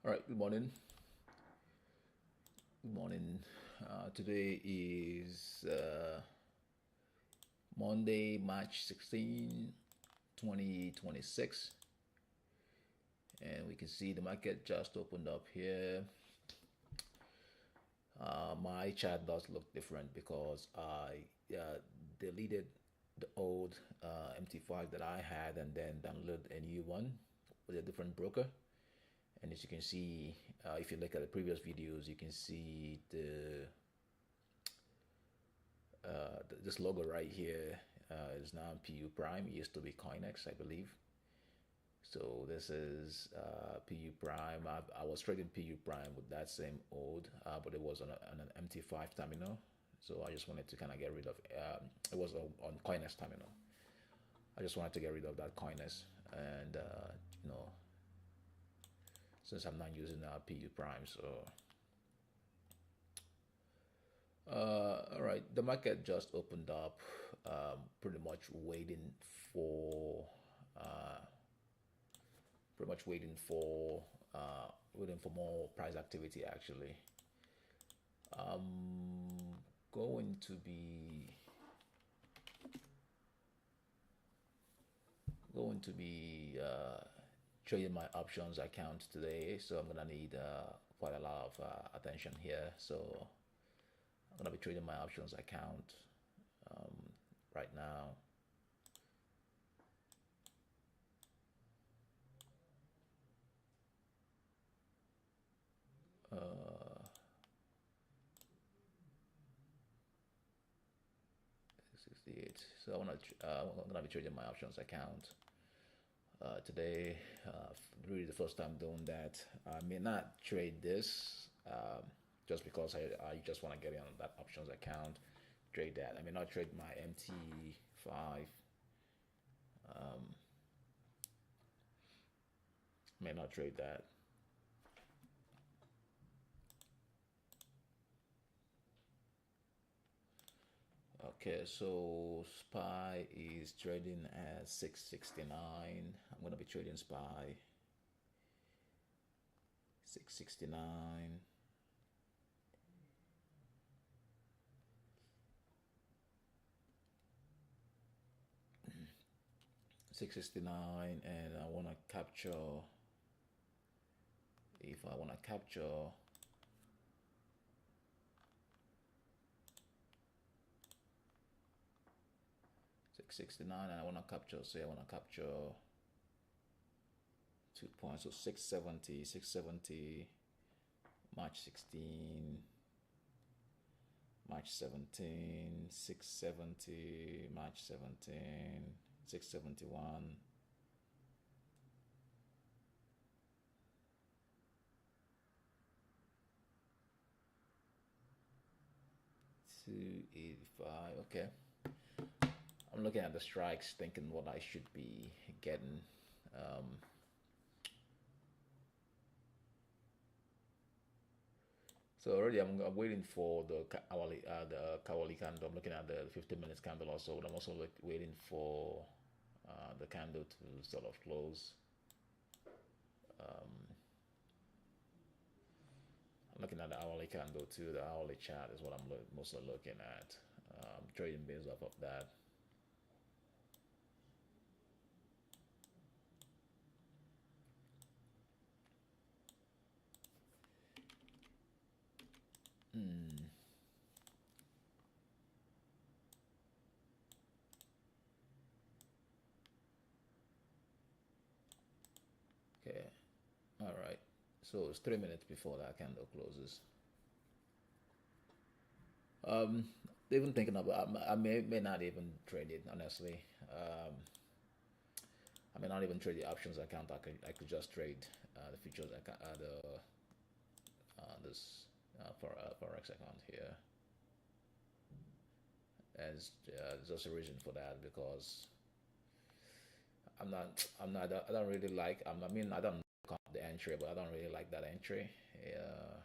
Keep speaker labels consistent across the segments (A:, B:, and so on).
A: All right, good morning. Good morning. Today is Monday, March 16, 2026. And we can see the market just opened up here. My chart does look different because I deleted the old MT5 that I had and then downloaded a new one with a different broker. And as you can see, if you look at the previous videos, you can see this logo right here is now PU Prime. It used to be Coinex, I believe. So this is PU Prime. I was trading PU Prime with that same old, but it was on an MT5 terminal. So I just wanted to kind of get rid of. It was on Coinex terminal. I just wanted to get rid of that Coinex, and since I'm not using PU Prime, so all right, the market just opened up, pretty much uh, waiting for, waiting for more price activity. Actually, I'm going to be trading my options account today, so I'm gonna need quite a lot of attention here. So I'm gonna be trading my options account um, right now. 68. So I'm gonna be trading my options account today. Really, the first time doing that. I may not trade this just because I just want to get in on that options account. Trade that. I may not trade my MT5. May not trade that. Okay, so SPY is trading at 669. I'm gonna be trading SPY 669. 669, and I want to capture, if I want to capture 669, and I want to capture, say I want to capture 2 points, so 670, March 16, March 17, 670, March 17, 671, 285. Okay, I'm looking at the strikes, thinking what I should be getting. So already I'm waiting for the Kawali candle. I'm looking at the 15 minutes candle also, but I'm also waiting for the candle to sort of close. I'm looking at the hourly candle too. The hourly chart is what I'm mostly looking at. Trading based off of that. Okay. All right. So it's 3 minutes before that candle closes. Even thinking about, I may not even trade it honestly. I may not even trade the options account. I could just trade the futures account, this Forex account here. As there's also a reason for that, because I don't really like. I mean, I don't count the entry, but I don't really like that entry. Yeah.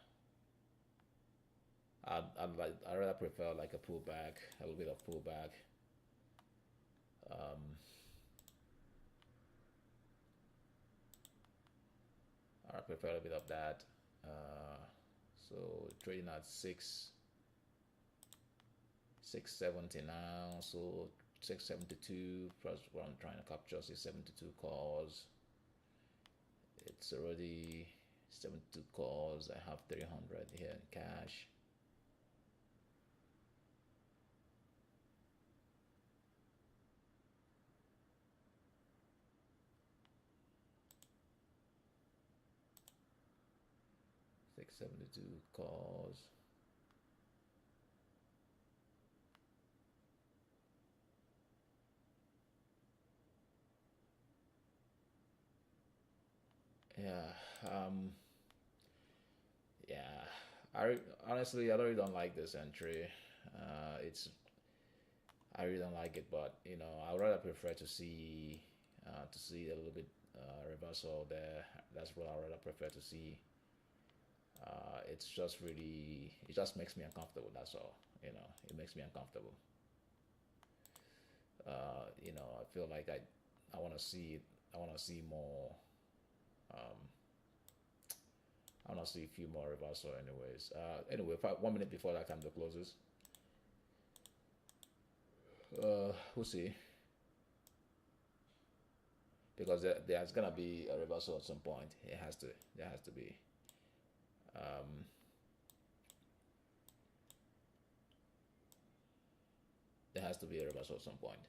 A: I rather prefer like a pullback, a little bit of pullback. All I prefer a bit of that. So trading at 670 now, so 672 plus what I'm trying to capture, 672 calls. It's already 72 calls. I have 300 here in cash. Six 72 calls. Yeah. Yeah. Honestly, I really don't like this entry. It's I really don't like it, but I would rather prefer to see a little bit reversal there. That's what I would rather prefer to see. It's just really, it just makes me uncomfortable. That's all. It makes me uncomfortable. I feel like I want to see I want to see more. Um, I want to see a few more reversal, anyways. Anyway, 1 minute before that candle closes, we'll see, because there's gonna be a reversal at some point. It has to. There has to be. Um, there has to be a reversal at some point.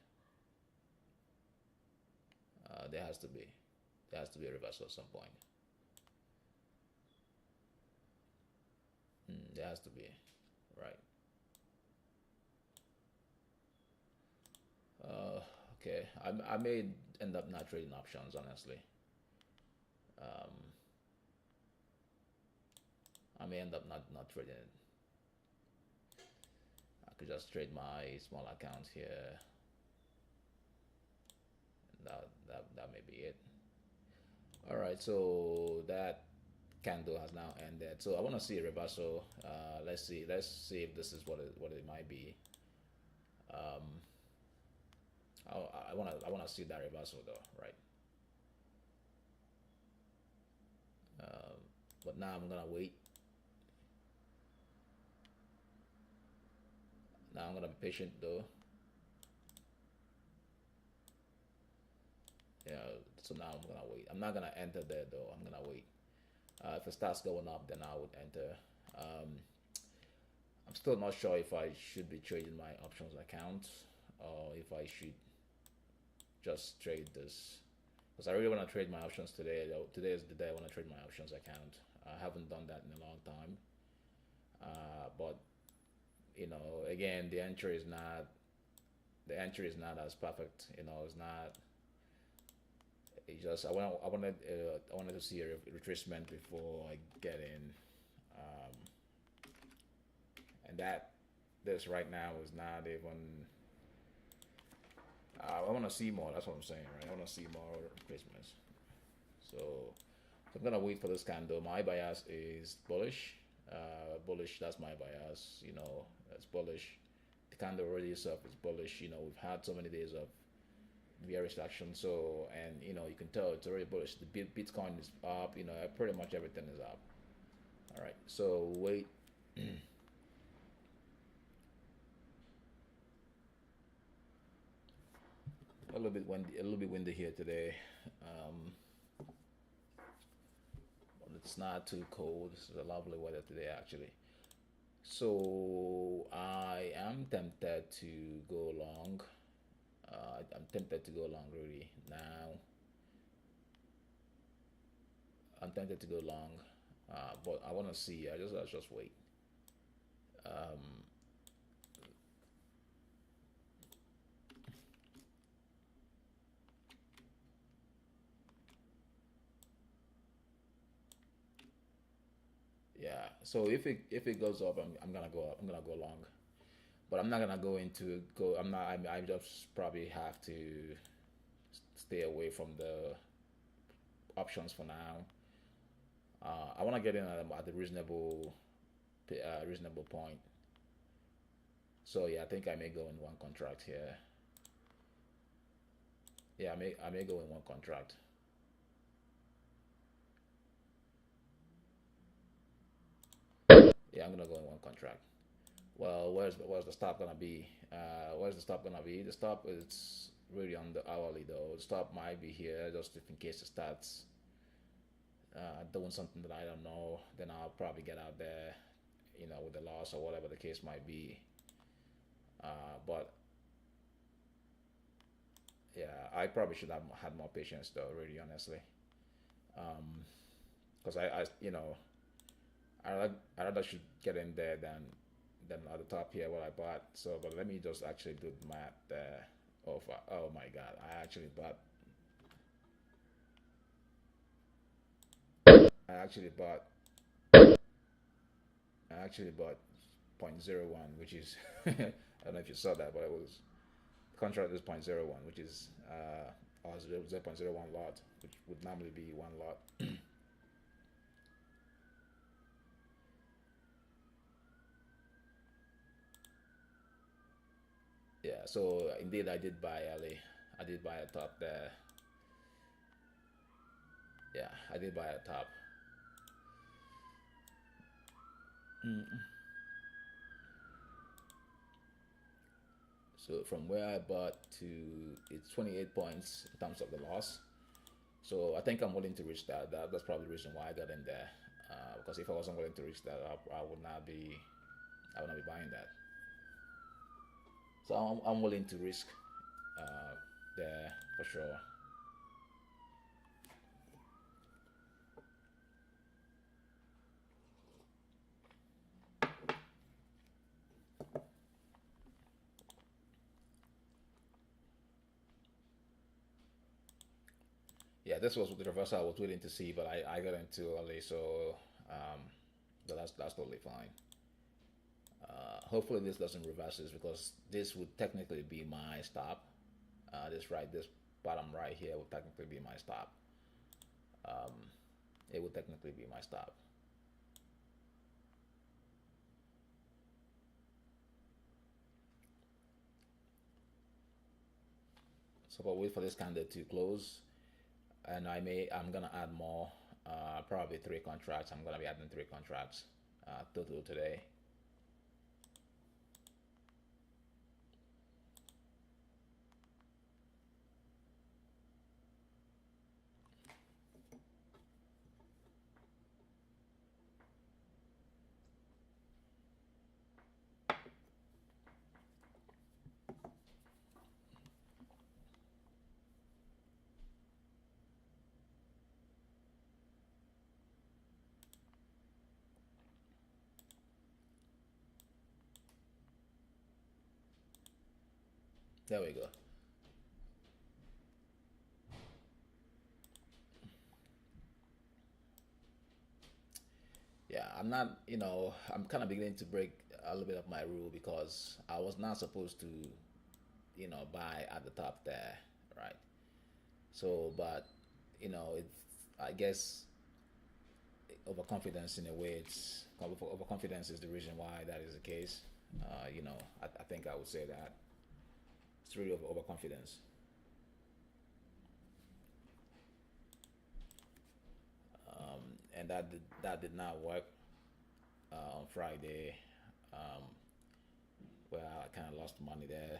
A: There has to be. There has to be a reversal at some point. There has to be. Right. Okay. I may end up not trading options, honestly. Um, I may end up not trading it. I could just trade my small account here. That may be it. All right. So that candle has now ended. So I want to see a reversal. Let's see. Let's see if this is what it might be. Um, I want to see that reversal though, right? Um, but now I'm gonna wait. Now I'm gonna be patient though. Yeah. So now I'm gonna wait. I'm not gonna enter there though. I'm gonna wait. If it starts going up, then I would enter. Um, I'm still not sure if I should be trading my options account or if I should just trade this, because I really want to trade my options today. Today is the day I want to trade my options account. I haven't done that in a long time. But again, the entry is not as perfect. It's not. It just I wanted to see a retracement before I get in, um, and this right now is not even. I want to see more. That's what I'm saying, right? I want to see more retracements. So I'm gonna wait for this candle. My bias is bullish. Bullish. That's my bias. It's bullish. The candle already itself is bullish. We've had so many days of bearish action. So, and you can tell it's already bullish. The Bitcoin is up. Pretty much everything is up. All right. So wait. A little bit windy here today. Um, but it's not too cold. This is a lovely weather today, actually. So I am tempted to go long. I'm tempted to go long really now. I'm tempted to go long, but I want to see. I'll just wait. Um, yeah. So if it goes up, I'm gonna go up. I'm gonna go long, but I'm not gonna go into go. I'm not. I just probably have to stay away from the options for now. I want to get in at a reasonable point. So yeah, I think I may go in one contract here. Yeah, I may go in one contract. Yeah, I'm gonna go in one contract. Well, where's the stop gonna be? Where's the stop gonna be? The stop is really on the hourly though. The stop might be here just if in case it starts doing something that I don't know. Then I'll probably get out there, with the loss or whatever the case might be. But yeah, I probably should have had more patience though, really honestly, because I rather should get in there than at the top here what I bought. So, but let me just actually do the math there. Oh my God, I actually bought I actually bought 0.01, which is I don't know if you saw that, but it was the contract is 0.01, which is 0.01 lot, which would normally be one lot. Yeah, so indeed I did buy early. I did buy a top there. Yeah, I did buy a top. So from where I bought to it's 28 points in terms of the loss. So I think I'm willing to reach that. That's probably the reason why I got in there. Because if I wasn't willing to reach that, I would not be. I would not be buying that. So I'm willing to risk there for sure. Yeah, this was the reversal I was waiting to see, but I got in too early, so um, but that's totally fine. Hopefully this doesn't reverse this because this would technically be my stop. This bottom right here would technically be my stop. Um, it would technically be my stop. So I'll wait for this candle to close, and I'm gonna add more. Probably three contracts. I'm gonna be adding three contracts total today. There we go. Yeah, I'm not. I'm kind of beginning to break a little bit of my rule because I was not supposed to, buy at the top there, right? So, but it's I guess overconfidence in a way. Overconfidence is the reason why that is the case. I think I would say that it's really overconfidence. And that did not work on Friday, um, where I kind of lost money there.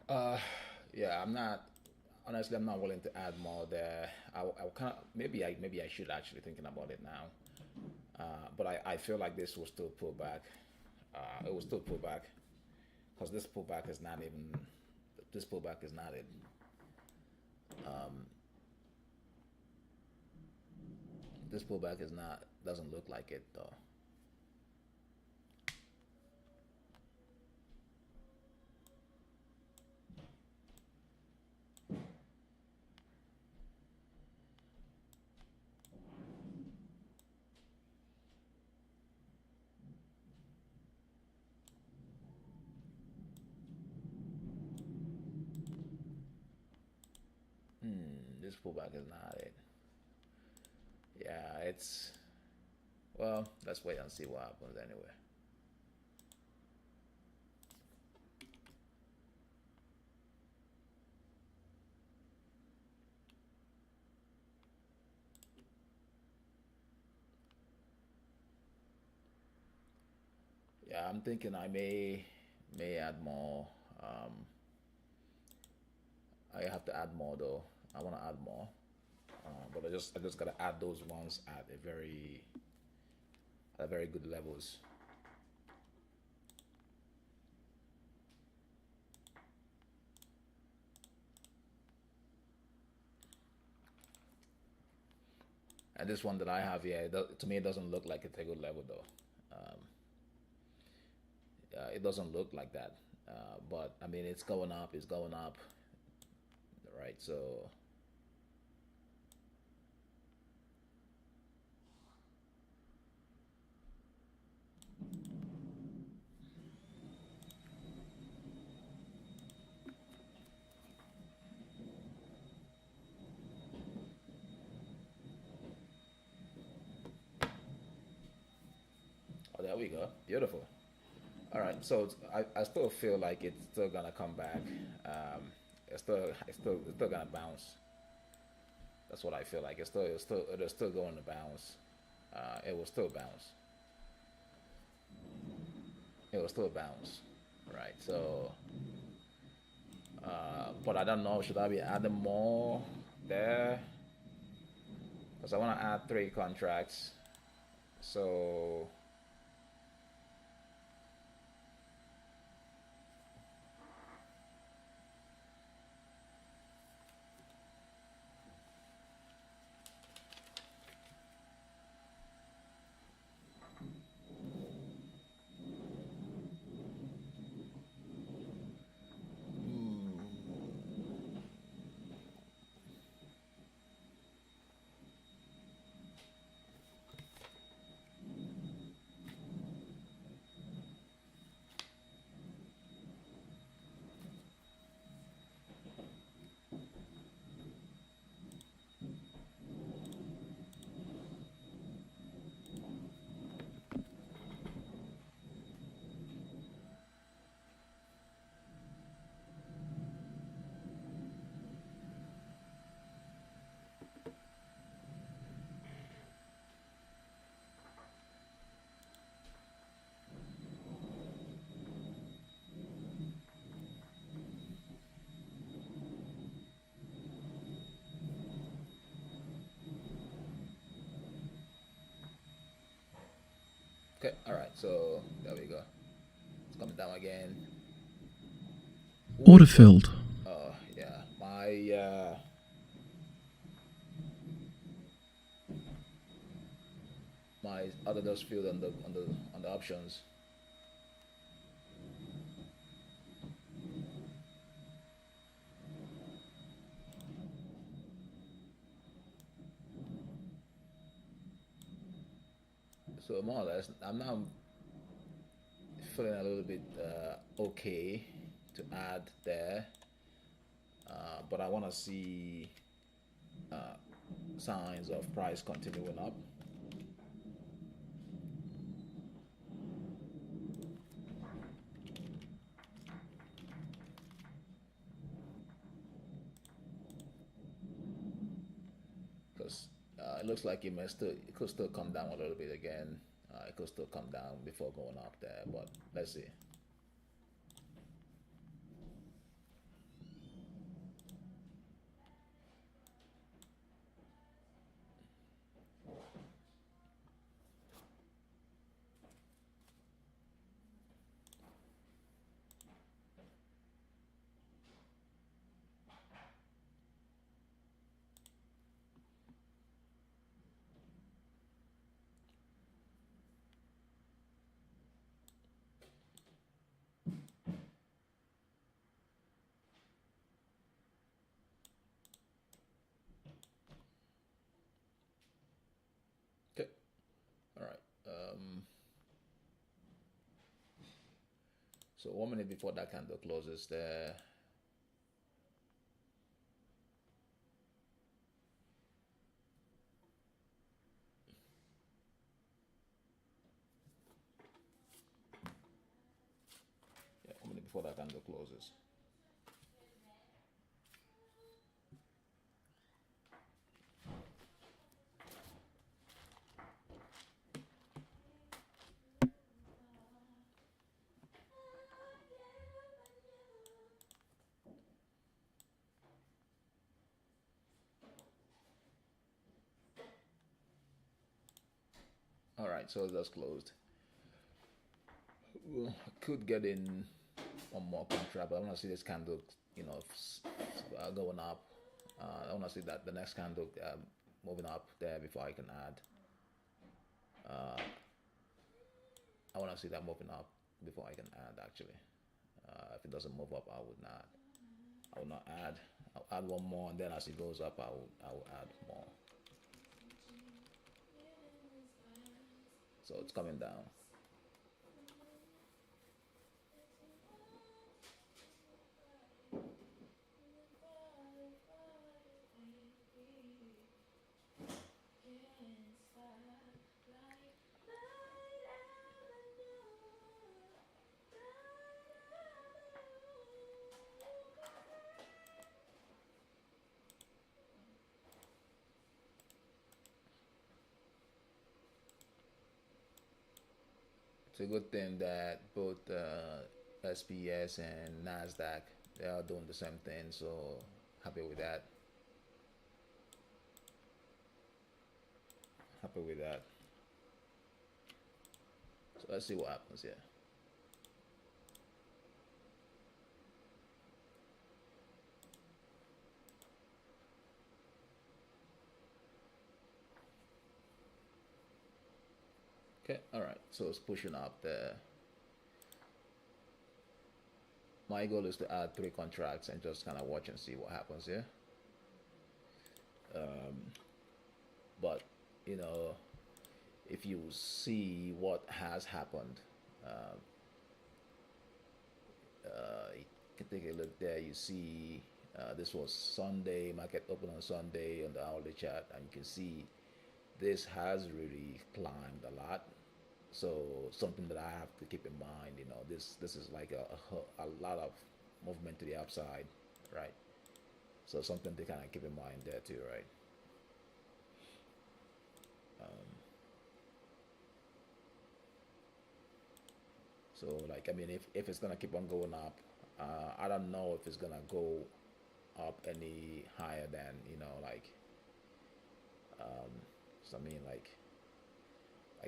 A: Uh, yeah, I'm not. Honestly, I'm not willing to add more there. I kind of maybe I should actually thinking about it now. But I feel like this will still pull back. It will still pull back because this pullback is not it. This pullback is not doesn't look like it though. This pullback is not it. Yeah, it's well. Let's wait and see what happens anyway. Yeah, I'm thinking I may add more. Um, I have to add more though. I want to add more, but I just gotta add those ones at very good levels. And this one that I have here, to me, it doesn't look like it's a good level though. It doesn't look like that. But I mean, it's going up. It's going up, right? So oh, there we go. Beautiful. All right. So I still feel like it's still gonna come back. It's still gonna bounce. That's what I feel like. It's still going to bounce. It will still bounce. It will still bounce, right? So, but I don't know. Should I be adding more there? Because I want to add 3 contracts. So, okay. All right. So, there we go. It's coming down again.
B: Order filled.
A: Oh, yeah. My other does field on the options. So more or less, I'm now feeling a little bit okay to add there, but I want to see signs of price continuing up. Because it looks like it could still come down a little bit again. It could still come down before going up there, but let's see. So 1 minute before that candle closes, the yeah, 1 minute before that candle closes. All right, so that's closed. Well, I could get in one more contract, but I want to see this candle, going up. I want to see that the next candle moving up there before I can add. I want to see that moving up before I can add. Actually, if it doesn't move up, I would not. I will not add. I'll add one more, and then as it goes up, I will add more. So it's coming down. It's a good thing that both SPX and NASDAQ, they are doing the same thing. So happy with that. Happy with that. So let's see what happens here. Okay, all right. So it's pushing up there. My goal is to add 3 contracts and just kind of watch and see what happens here. But you know, if you see what has happened, you can take a look there. You see, this was Sunday, market open on Sunday on the hourly chart, and you can see this has really climbed a lot. So something that I have to keep in mind, this is like a lot of movement to the upside, right? So something to kind of keep in mind there too, right? So like, I mean, if it's gonna keep on going up, I don't know if it's gonna go up any higher than, so I mean, like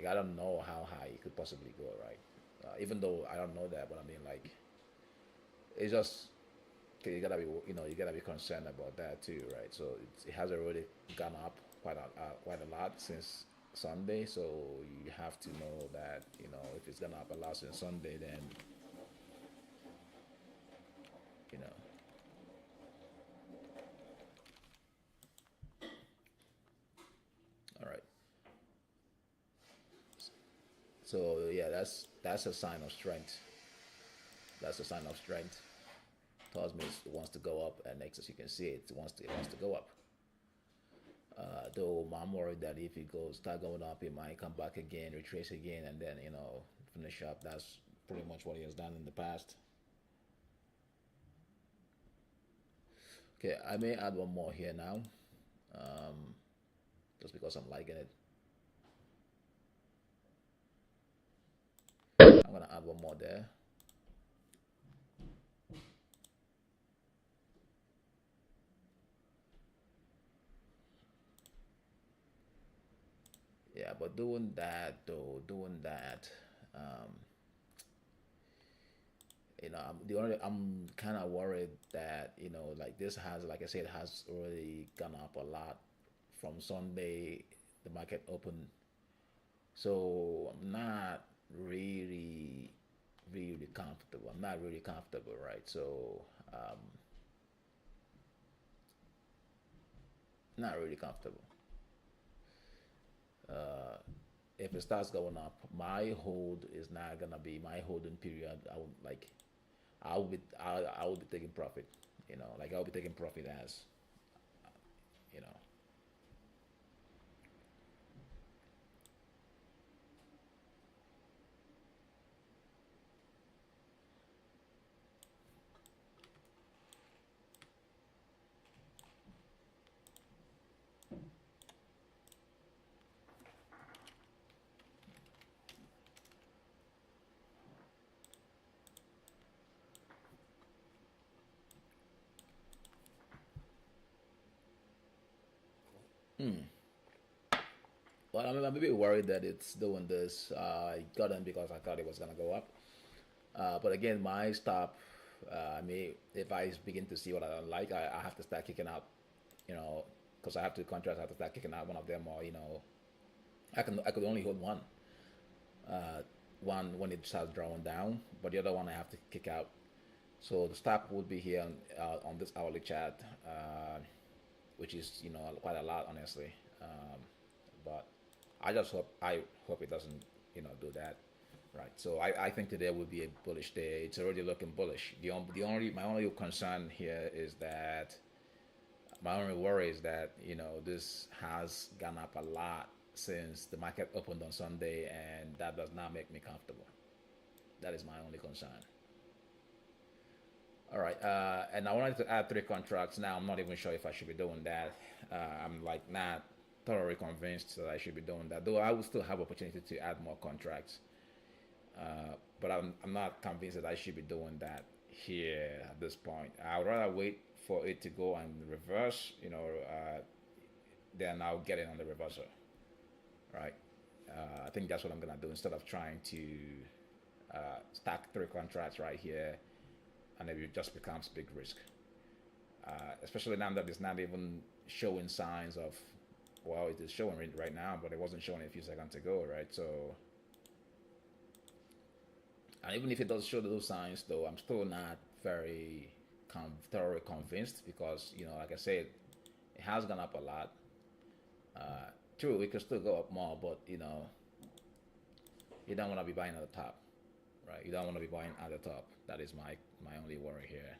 A: I don't know how high it could possibly go, right? Even though I don't know that, but I mean, like, it's just okay, you gotta be concerned about that too, right? So it has already gone up quite a lot since Sunday. So you have to know that if it's gone up a lot since Sunday, then you know. All right. So yeah, that's a sign of strength. That's a sign of strength. Tells me it wants to go up, and next as you can see, it wants to go up. Though I'm worried that if it goes start going up, it might come back again, retrace again, and then finish up. That's pretty much what he has done in the past. Okay, I may add one more here now, just because I'm liking it. I'm gonna add one more there. Yeah, but doing that though, um, I'm kind of worried that like this has, like I said, has already gone up a lot from Sunday. The market opened, so I'm not really, really comfortable. I'm not really comfortable, right? So not really comfortable. If it starts going up, my hold is not gonna be my holding period. I would like I will be taking profit. You know, like I'll be taking profit as you know. Well, I'm a bit worried that it's doing this. I got in because I thought it was gonna go up. But again, my stop. I mean, if I begin to see what I don't like, I have to start kicking out. You know, because I have two contracts. I have to start kicking out one of them, or I could only hold one. One when it starts drawing down, but the other one I have to kick out. So the stop would be here on this hourly chart, which is quite a lot, honestly. But I hope it doesn't do that. Right. So I think today will be a bullish day. It's already looking bullish. The only my only concern here is that my only worry is that this has gone up a lot since the market opened on Sunday, and that does not make me comfortable. That is my only concern. All right, and I wanted to add three contracts. Now I'm not even sure if I should be doing that. I'm like not thoroughly convinced that I should be doing that. Though I will still have opportunity to add more contracts, but I'm not convinced that I should be doing that here at this point. I would rather wait for it to go and reverse, then I'll get it on the reversal, right? I think that's what I'm gonna do instead of trying to stack three contracts right here, and it just becomes big risk. Especially now that it's not even showing signs of, well, it is showing it right now, but it wasn't showing a few seconds ago, right? So, and even if it does show those signs, though, I'm still not very thoroughly convinced because, like I said, it has gone up a lot. True, it could still go up more, but you don't want to be buying at the top, right? You don't want to be buying at the top. That is my only worry here.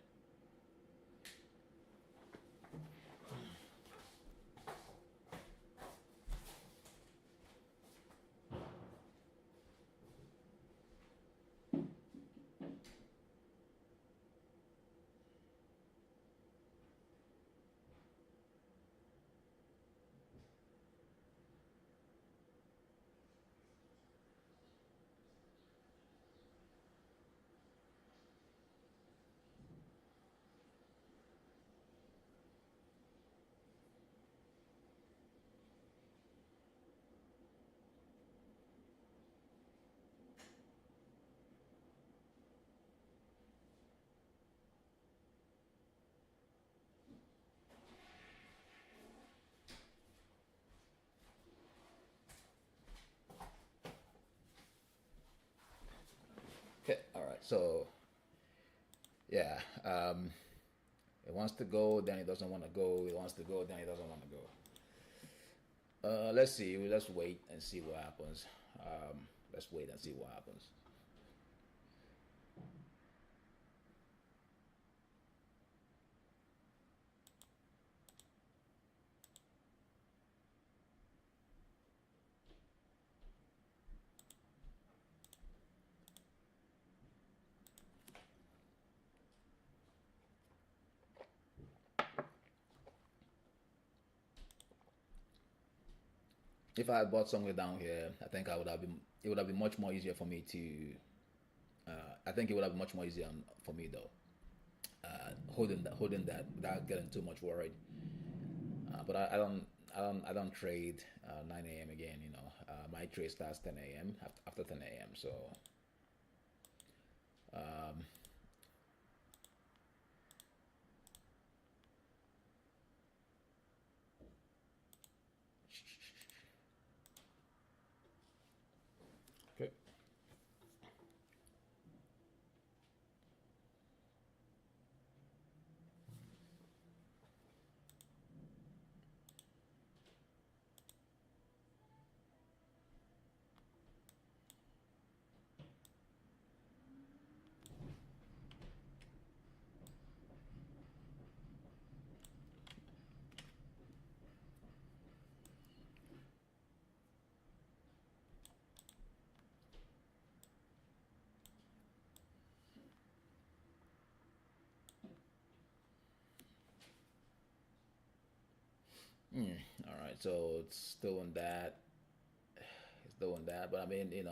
A: Okay, all right. So yeah, it wants to go, then it doesn't want to go. It wants to go, then it doesn't want to go. Let's see. Let's wait and see what happens. Let's wait and see what happens. If I had bought somewhere down here, I think I would have been. It would have been much more easier for me to. I think it would have been much more easier for me though, holding that without getting too much worried. But I don't trade 9 a.m. again. My trade starts 10 a.m. After 10 a.m. So um, okay. All right, so it's still on that. It's doing that, but I mean, it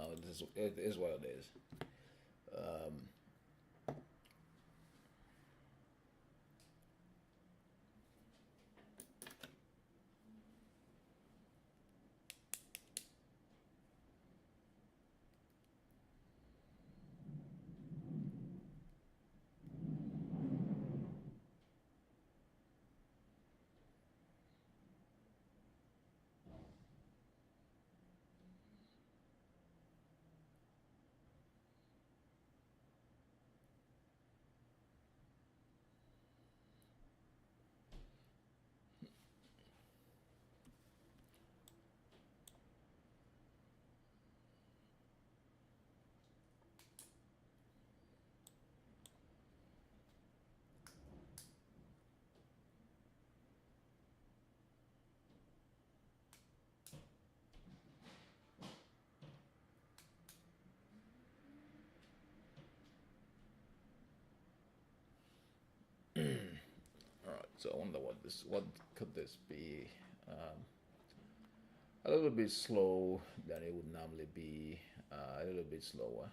A: is what it is. Um, all right, so I wonder what could this be? Um, a little bit slow than it would normally be. A little bit slower.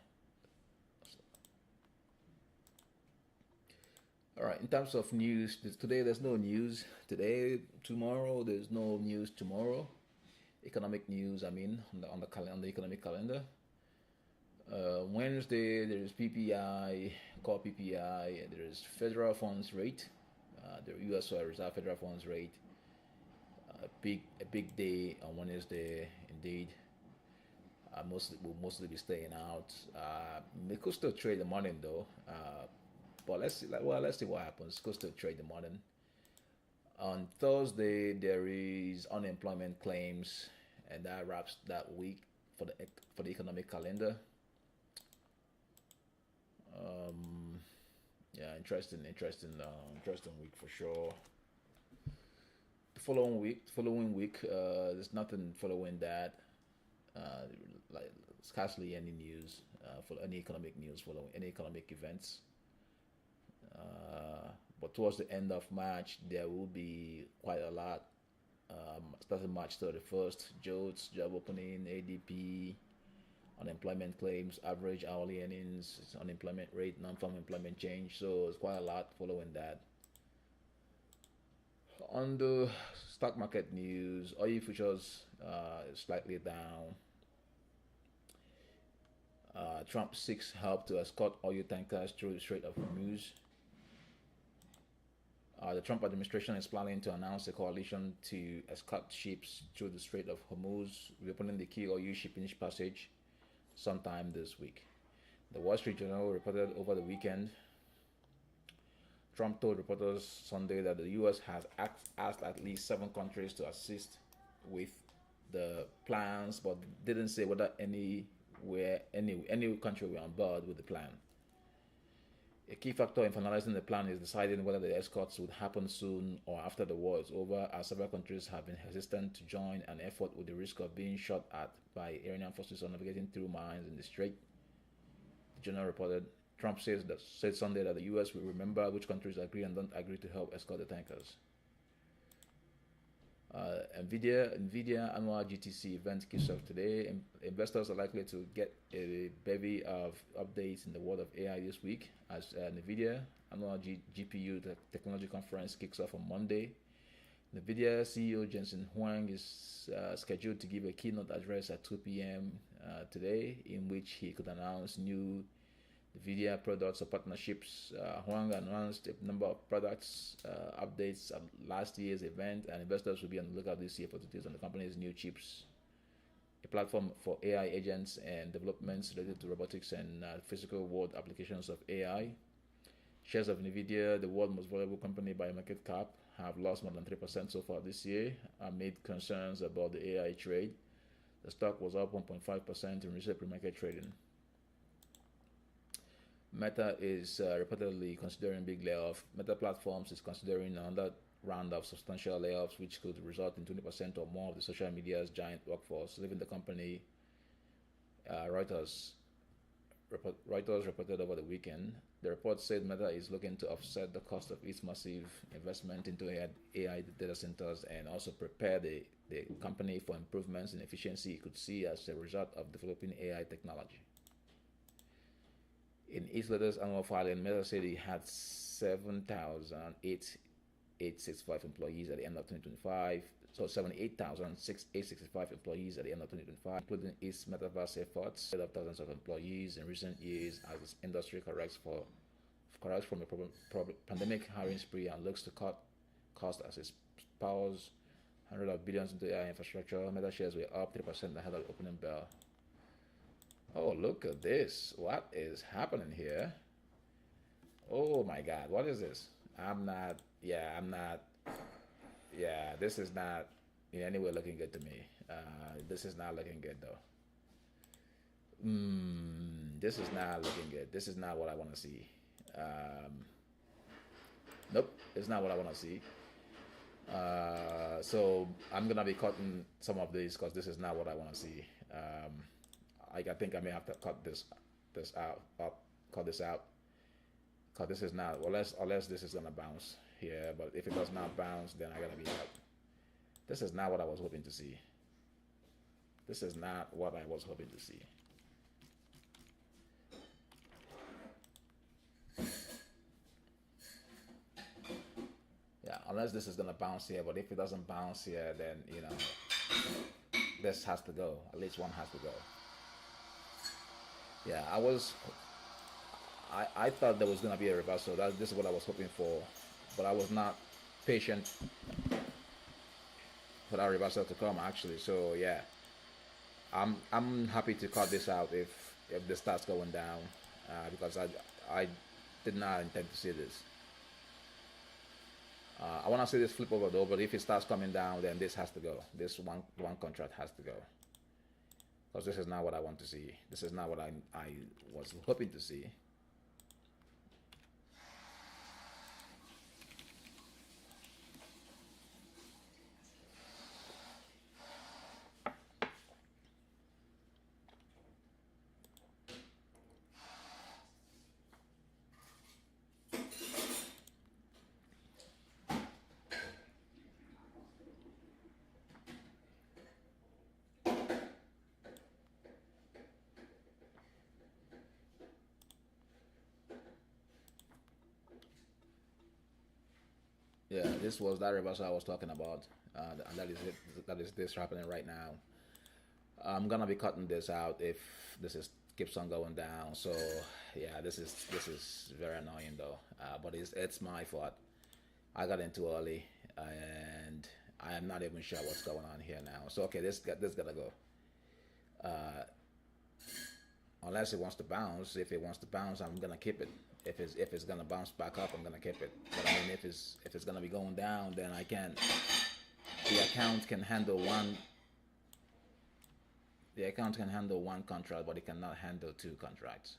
A: All right. In terms of news, today there's no news. Today, tomorrow there's no news. Tomorrow, economic news. I mean, on the economic calendar. Wednesday there is PPI, core PPI. There is federal funds rate. The U.S. Reserve federal funds rate. A big day on Wednesday, indeed. Will mostly be staying out. It could still trade the morning though. But let's see what happens. Could still trade the morning. On Thursday there is unemployment claims, and that wraps that week for the economic calendar. Um, yeah, interesting week for sure. The following week, there's nothing following that. Uh, like scarcely any news for any economic news following any economic events. But towards the end of March, there will be quite a lot. Starting March 31st, JOLTS, job opening, ADP, unemployment claims, average hourly earnings, unemployment rate, non-farm employment change. So it's quite a lot following that. On the stock market news, oil futures is slightly down. Trump seeks help to escort oil tankers through the Strait of Hormuz. The Trump administration is planning to announce a coalition to escort ships through the Strait of Hormuz, reopening the key oil shipping passage sometime this week. The Wall Street Journal reported over the weekend. Trump told reporters Sunday that the U.S. has asked at least 7 countries to assist with the plans, but didn't say whether any country were on board with the plan. A key factor in finalizing the plan is deciding whether the escorts would happen soon or after the war is over, as several countries have been hesitant to join an effort with the risk of being shot at by Iranian forces on navigating through mines in the strait. The journal reported. Trump said Sunday that the U.S. will remember which countries agree and don't agree to help escort the tankers. Nvidia annual GTC event kicks off today. Investors are likely to get a bevy of updates in the world of AI this week as Nvidia annual GPU technology conference kicks off on Monday. Nvidia CEO Jensen Huang is scheduled to give a keynote address at 2 p.m. Today, in which he could announce new NVIDIA products or partnerships. Huang announced a number of products updates at last year's event, and investors will be on the lookout this year for details on the company's new chips, a platform for AI agents and developments related to robotics and physical world applications of AI. Shares of NVIDIA, the world's most valuable company by market cap, have lost more than 3% so far this year amid concerns about the AI trade. The stock was up 1.5% in recent pre-market trading. Meta is reportedly considering big layoff. Meta Platforms is considering another round of substantial layoffs, which could result in 20% or more of the social media's giant workforce leaving the company. Reuters Reuters reported over the weekend. The report said Meta is looking to offset the cost of its massive investment into AI data centers and also prepare the company for improvements in efficiency it could see as a result of developing AI technology. In its latest annual filing, Meta said it had 7,865 employees at the end of 2025. So 78,865 employees at the end of 2025, including its metaverse efforts, of thousands of employees in recent years as the industry corrects from a pandemic hiring spree and looks to cut costs as it powers hundreds of billions into AI infrastructure. Meta shares were up 3% ahead of the opening bell. Oh, look at this. What is happening here? Oh my God, what is this? This is not in any way looking good to me. This is not looking good though. This is not looking good. This is not what I want to see. Nope, it's not what I want to see. So I'm gonna be cutting some of these because this is not what I want to see. I think I may have to cut this out. Cut this out. Because this is not, unless this is gonna bounce here. But if it does not bounce, then I gotta be out. This is not what I was hoping to see. This is not what I was hoping to see. Yeah, unless this is gonna bounce here. But if it doesn't bounce here, then this has to go. At least one has to go. Yeah, I thought there was gonna be a reversal. This is what I was hoping for, but I was not patient for that reversal to come actually. So yeah, I'm happy to cut this out if this starts going down, because I did not intend to see this. I want to see this flip over though, but if it starts coming down, then this has to go. This one contract has to go. Because this is not what I want to see. This is not what I was hoping to see. Yeah, this was that reversal I was talking about, and that is it. That is this happening right now. I'm gonna be cutting this out if keeps on going down. So yeah, this is very annoying though. But it's my fault. I got in too early, and I am not even sure what's going on here now. So okay, this gotta go. Uh, Unless it wants to bounce. If it wants to bounce, I'm gonna keep it. If it's gonna bounce back up, I'm gonna keep it. But I mean, if it's gonna be going down, then I can't. The account can handle one. The account can handle one contract, but it cannot handle two contracts.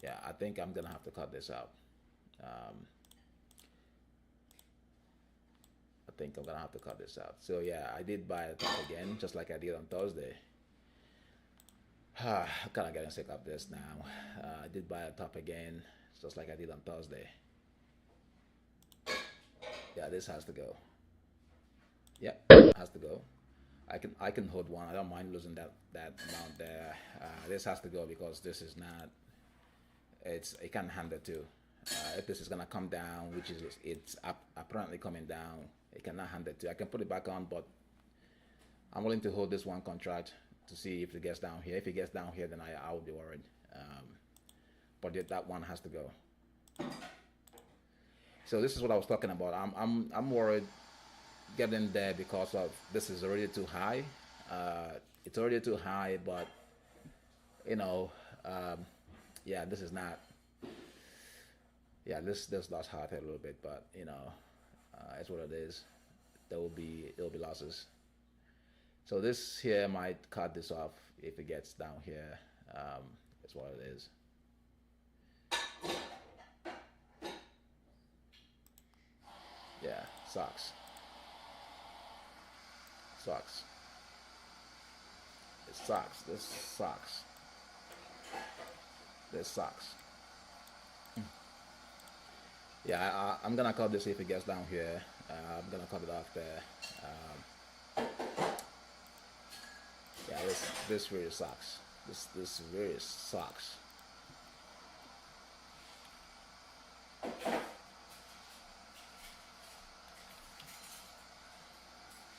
A: Yeah, I think I'm gonna have to cut this out. Um, I think I'm gonna have to cut this out. So yeah, I did buy the top again, just like I did on Thursday. I'm kind of getting sick of this now. I did buy a top again, just like I did on Thursday. Yeah, this has to go. Yeah, it has to go. I can hold one. I don't mind losing that amount there. This has to go because this is not. It can't handle two. If this is gonna come down, which is it's apparently coming down, it cannot handle two. I can put it back on, but I'm willing to hold this one contract to see if it gets down here. If it gets down here, then I will be worried. But that one has to go. So this is what I was talking about. I'm worried getting there because of this is already too high. It's already too high, but you know, yeah, this is not. Yeah, this lost heart a little bit, but it's what it is. It'll be losses. So this here might cut this off if it gets down here. That's what it is. Yeah. Sucks. Sucks. It sucks. This sucks. This sucks. Yeah, I'm gonna cut this if it gets down here. I'm gonna cut it off there. Yeah, this really sucks. This really sucks.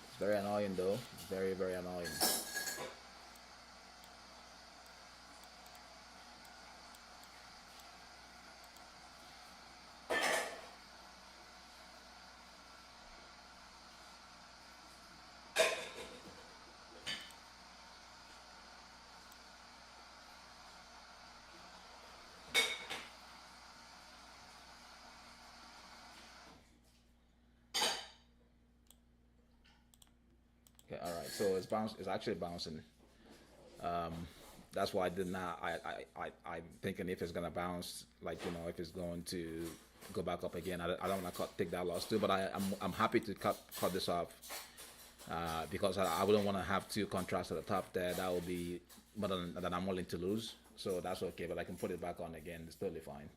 A: It's very annoying though. It's very annoying. Okay, all right. So it's bounce. It's actually bouncing. That's why I did not. I'm thinking if it's gonna bounce, like if it's going to go back up again. I don't want to take that loss too. But I'm happy to cut this off because I wouldn't want to have two contracts at the top there. That would be more than I'm willing to lose. So that's okay. But I can put it back on again. It's totally fine.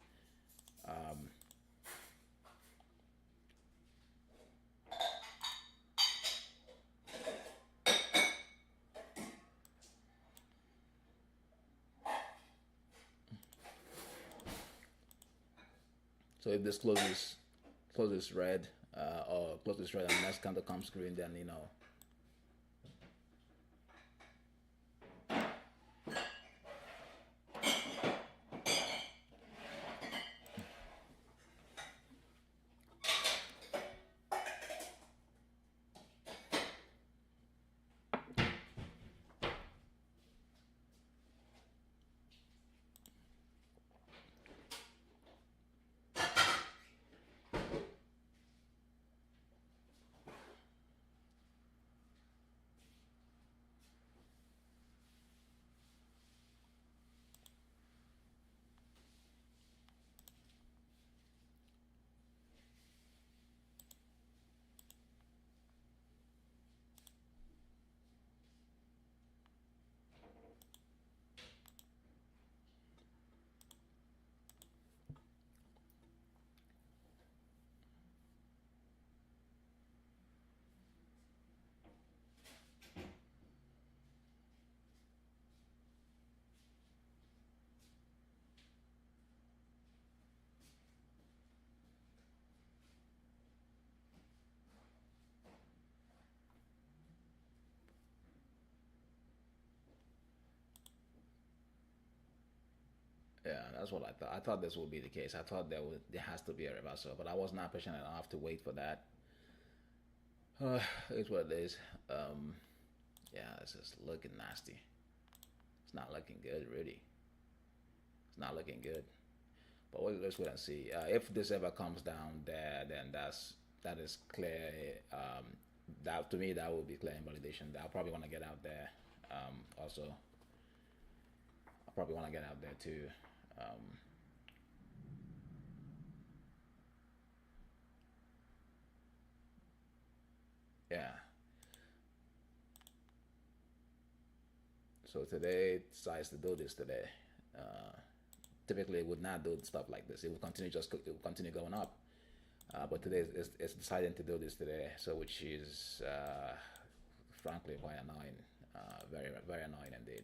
A: So if this closes red, or closes red and the next candle comes green, then yeah, that's what I thought. I thought this would be the case. I thought there has to be a reversal, but I was not patient enough to wait for that. It's what it is. Yeah, this is looking nasty. It's not looking good, really. It's not looking good. But let's wait and see. If this ever comes down there, then that is clear. That to me that would be clear invalidation. I'll probably want to get out there. Also, I'll probably want to get out there too. Yeah. So today it decides to do this today. Uh, Typically, it would not do stuff like this. It will continue it will continue going up. But today it's deciding to do this today. So which is frankly quite annoying. Very annoying indeed.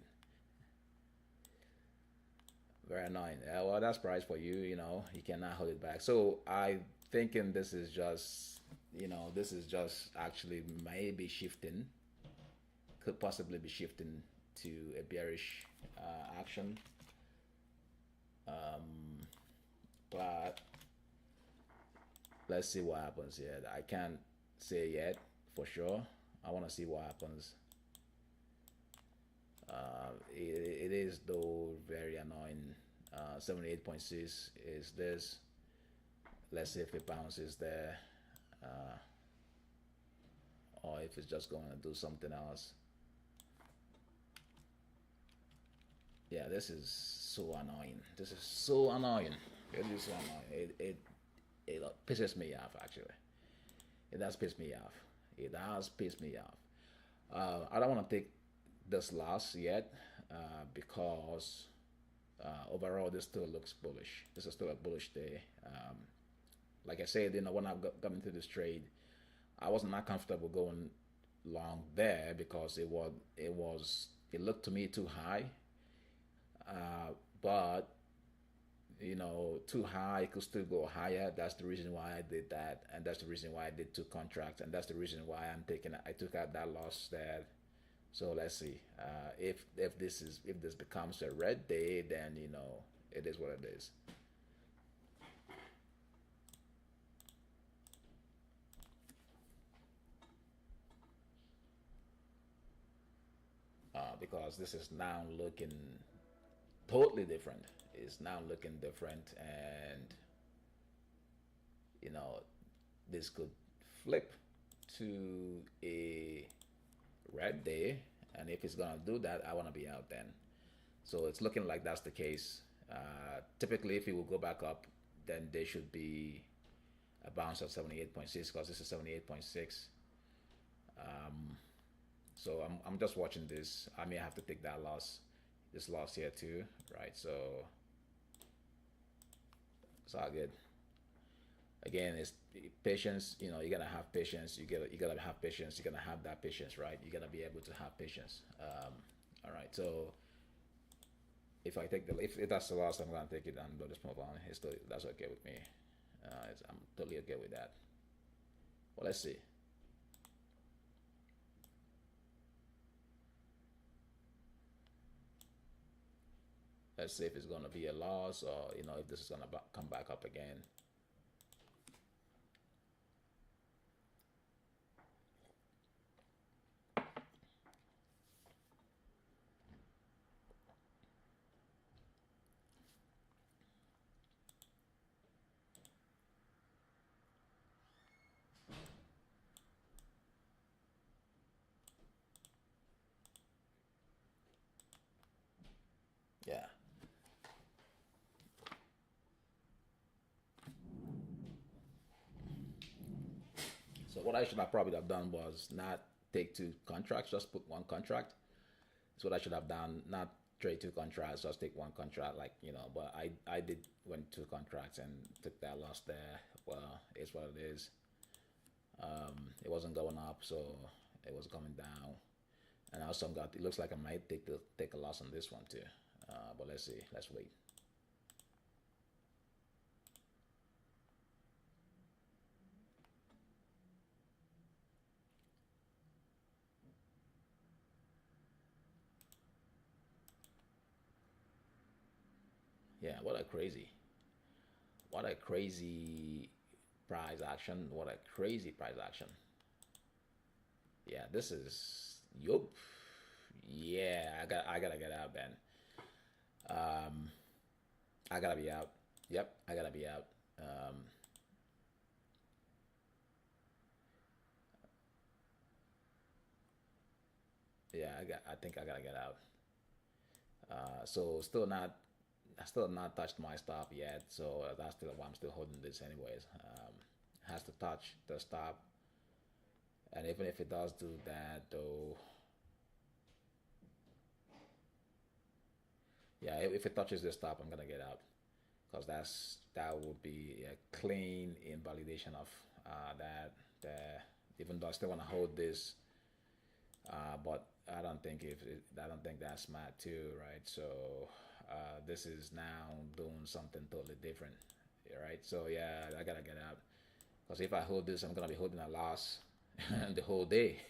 A: Very annoying. Well, that's price for you. You cannot hold it back. So I thinking this is just actually maybe shifting, could possibly be shifting to a bearish action. But let's see what happens here. I can't say yet for sure. I want to see what happens. It is though very annoying. 78.6 is this. Let's see if it bounces there, or if it's just going to do something else. Yeah, this is so annoying. This is so annoying. It is so annoying. It pisses me off actually. It does piss me off. It does piss me off. I don't want to take this loss yet because overall this still looks bullish. This is still a bullish day. Like I said, when I got into this trade, I was not comfortable going long there because it looked to me too high. But too high, it could still go higher. That's the reason why I did that, and that's the reason why I did two contracts, and that's the reason why I took out that loss there. So let's see. If this becomes a red day, then it is what it is. Because this is now looking totally different. It's now looking different, and you know this could flip to a red day, and if it's gonna do that, I want to be out then. So it's looking like that's the case. Typically, if it will go back up, then there should be a bounce at 78.6 because this is 78.6. So I'm just watching this. I may have to take that loss, this loss here too, right? So it's all good. Again, it's patience. You gotta have patience. You gotta have patience. You gotta have that patience, right? You gotta be able to have patience. All right. So if I take if that's the loss, I'm gonna take it and we'll just move on. That's okay with me. I'm totally okay with that. Well, let's see. Let's see if it's gonna be a loss or if this is gonna come back up again. Yeah. So what I should have probably have done was not take two contracts, just put one contract. That's what I should have done. Not trade two contracts, just take one contract, But I did went two contracts and took that loss there. Well, it's what it is. It wasn't going up, so it was coming down. And also it looks like I might take a loss on this one too. But let's see. Let's wait. Yeah, what a crazy price action. What a crazy price action. Yeah, this is yup. Yeah, I gotta get out then. Um, I gotta be out. Yep, I gotta be out. Um, yeah, I think I gotta get out. So I still not touched my stop yet. So that's still why I'm still holding this anyways. Has to touch the stop, and even if it does do that, though, yeah, if it touches the stop, I'm gonna get out because that would be a clean invalidation of that. Even though I still want to hold this, but I don't think that's smart too, right? So this is now doing something totally different, right? So yeah, I gotta get out because if I hold this, I'm gonna be holding a loss the whole day.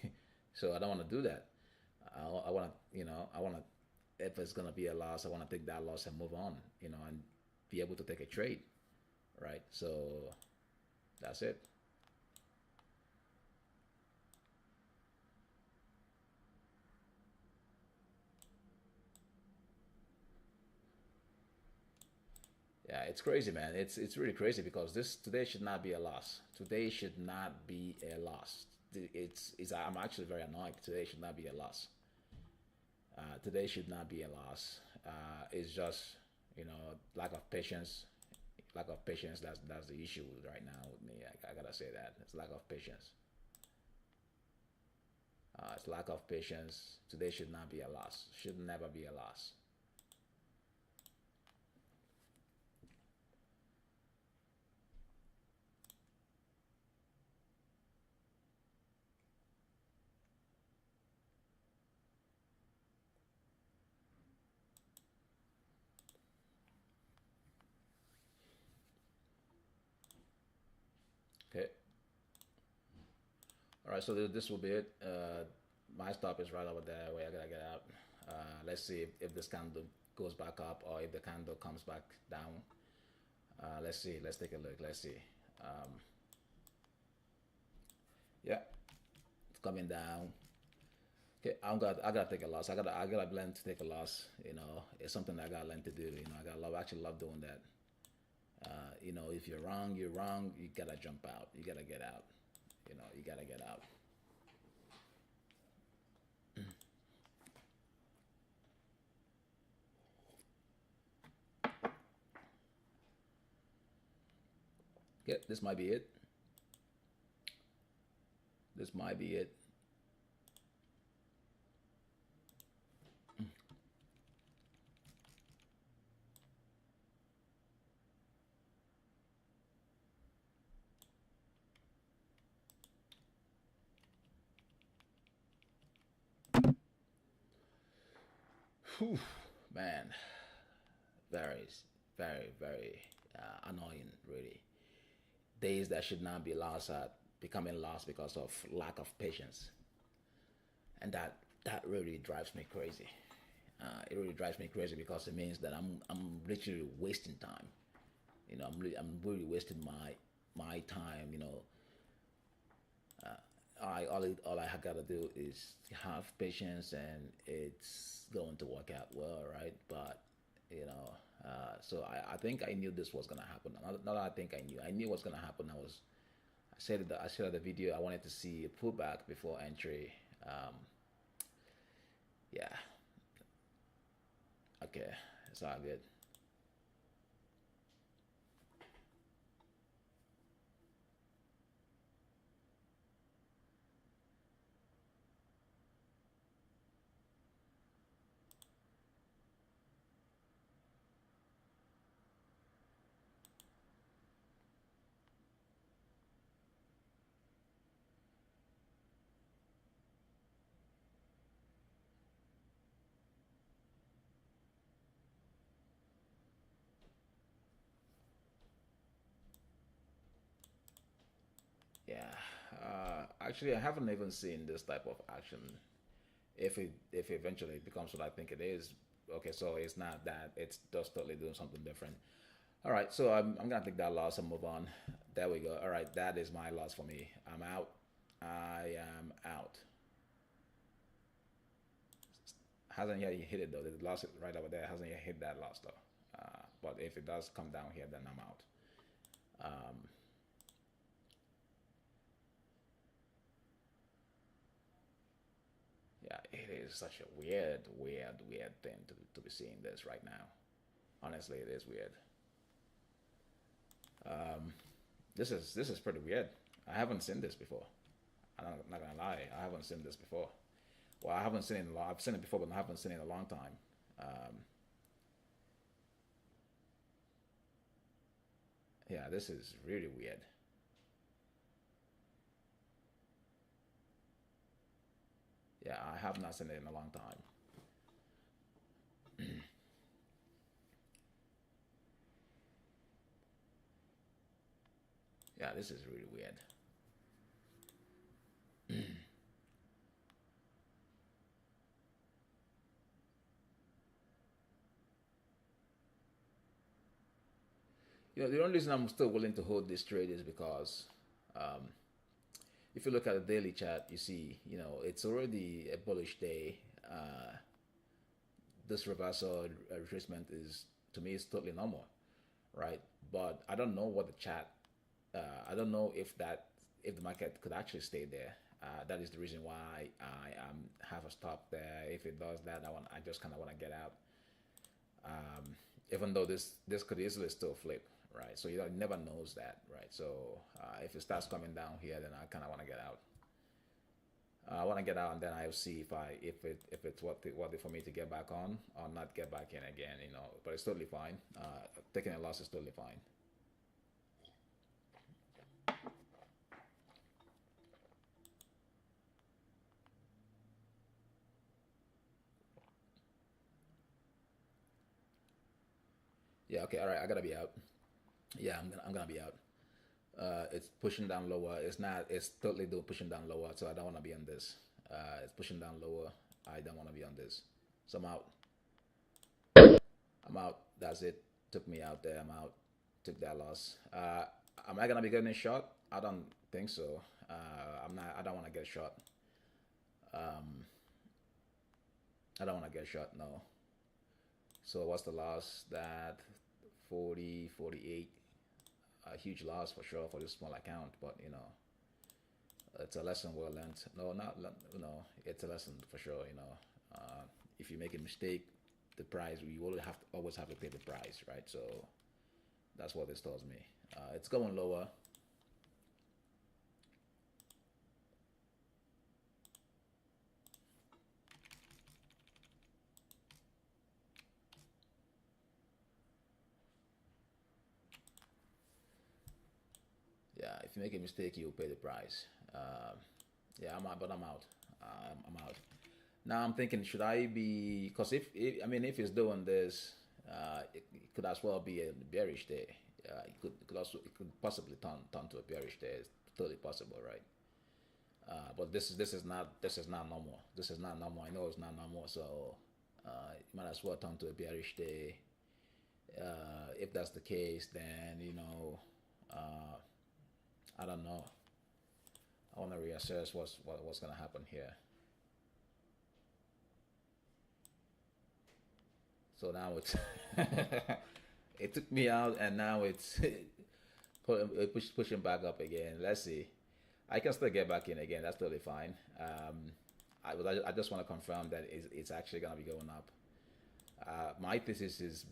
A: So I don't want to do that. I want to, I want to. If it's gonna be a loss, I want to take that loss and move on, and be able to take a trade, right? So that's it. Yeah, it's crazy, man. It's really crazy because this today should not be a loss. Today should not be a loss. I'm actually very annoyed. Today should not be a loss. Today should not be a loss. It's just lack of patience. lack of patience. That's the issue right now with me. I gotta say that it's lack of patience. It's lack of patience. Today should not be a loss. Should never be a loss. Okay. All right. So this will be it. My stop is right over there where I gotta get out. Let's see if this candle goes back up or if the candle comes back down. Let's see. Let's take a look. Let's see. Um, yeah, it's coming down. Okay, I gotta take a loss. I gotta learn to take a loss. You know, it's something I gotta learn to do. You know, I gotta love actually love doing that. You know, if you're wrong, you're wrong. You gotta jump out. You gotta get out. You know, you gotta get out. Okay, this might be it. This might be it. Whew, man, very, very annoying. Really, days that should not be lost are becoming lost because of lack of patience, and that really drives me crazy. It really drives me crazy because it means that I'm literally wasting time. You know, I'm really wasting my time. You know, all I got to do is have patience, and it's going to work out well, right? But you know, so I think I knew this was gonna happen. Not that I think I knew what's gonna happen. I said at the video I wanted to see a pullback before entry. Um, yeah, okay, it's all good. Yeah, actually, I haven't even seen this type of action. If eventually it becomes what I think it is, okay, so it's not that, it's just totally doing something different. All right, so I'm gonna take that loss and move on. There we go. All right, that is my loss for me. I'm out. I am out. Hasn't yet hit it though. The loss is right over there. Hasn't yet hit that loss though. But if it does come down here, then I'm out. Um, yeah, it is such a weird thing to be seeing this right now. Honestly, it is weird. Um, this is pretty weird. I haven't seen this before. I'm not gonna lie. I haven't seen this before. Well, I haven't seen it in a long. I've seen it before, but I haven't seen it in a long time. Um, yeah, this is really weird. Yeah, I have not seen it in a long time. Yeah, this is really weird. You know, the only reason I'm still willing to hold this trade is because um, if you look at the daily chart, you see, you know, it's already a bullish day. This reversal retracement is, to me, is totally normal, right? But I don't know what the chart. I don't know if the market could actually stay there. That is the reason why I have a stop there. If it does that, I just kind of want to get out. Um, Even though this could easily still flip, right? So you don't, never knows that, right? So if it starts coming down here, then I kind of want to get out. I want to get out, and then I'll see if it's worth it for me to get back on or not get back in again, you know. But it's totally fine. Taking a loss is totally fine. Yeah. Okay. All right. I gotta be out. Yeah. I'm gonna be out. It's pushing down lower. It's not. It's totally doing pushing down lower. So I don't want to be on this. It's pushing down lower. I don't want to be on this. So I'm out. I'm out. That's it. Took me out there. I'm out. Took that loss. Am I gonna be getting a shot? I don't think so. I'm not. I don't want to get shot. Um, I don't want to get shot. No. So what's the loss? That 40, 48. A huge loss for sure for this small account, but you know, it's a lesson well learned. No, not you know, it's a lesson for sure. You know, if you make a mistake, the price you will have to always have to pay the price, right? So that's what this tells me. It's going lower. Yeah, if you make a mistake, you'll pay the price. Yeah, I'm out, but I'm out. I'm out. Now I'm thinking, should I be? Because if I mean, if it's doing this, it could as well be a bearish day. It could possibly turn to a bearish day. It's totally possible, right? But this is not normal. This is not normal. I know it's not normal, so it might as well turn to a bearish day. If that's the case, then I don't know. I want to reassess what's gonna happen here. So now it's it took me out, and now it's pushing back up again. Let's see. I can still get back in again. That's totally fine. I just want to confirm that it's actually gonna be going up. My thesis is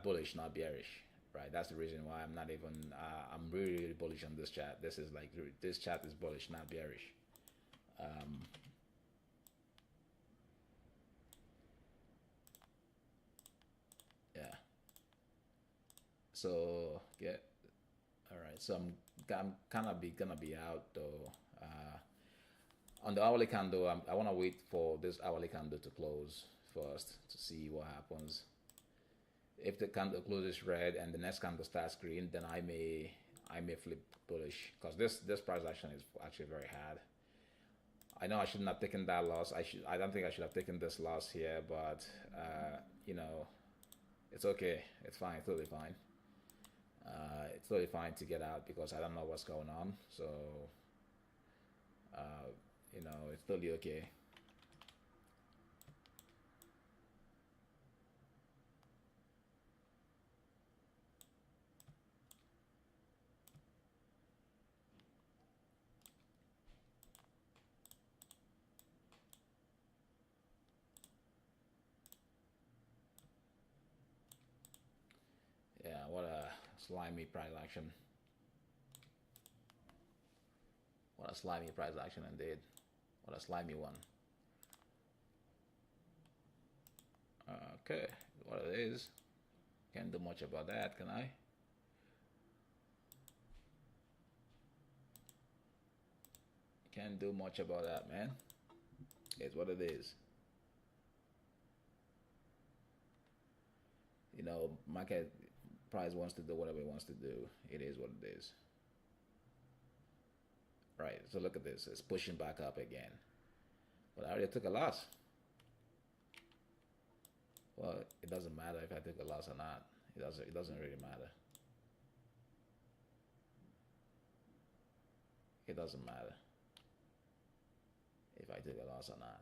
A: bullish, not bearish. Right. That's the reason why I'm not even. I'm really, really bullish on this chat. This is like this chat is bullish, not bearish. Um, yeah. So yeah. All right. So I'm kind of be gonna be out though. On the hourly candle, I want to wait for this hourly candle to close first to see what happens. If the candle closes red and the next candle starts green, then I may flip bullish because this price action is actually very hard. I know I shouldn't have taken that loss. I don't think I should have taken this loss here, but you know, it's okay. It's fine. It's totally fine. It's totally fine to get out because I don't know what's going on. So uh, it's totally okay. Yeah, what a slimy price action. What a slimy price action indeed. What a slimy one. Okay, what it is. Can't do much about that, can I? Can't do much about that, man. It's what it is. Market price wants to do whatever it wants to do. It is what it is. Right. So look at this. It's pushing back up again. But I already took a loss. Well, it doesn't matter if I took a loss or not. It doesn't really matter. It doesn't matter if I took a loss or not.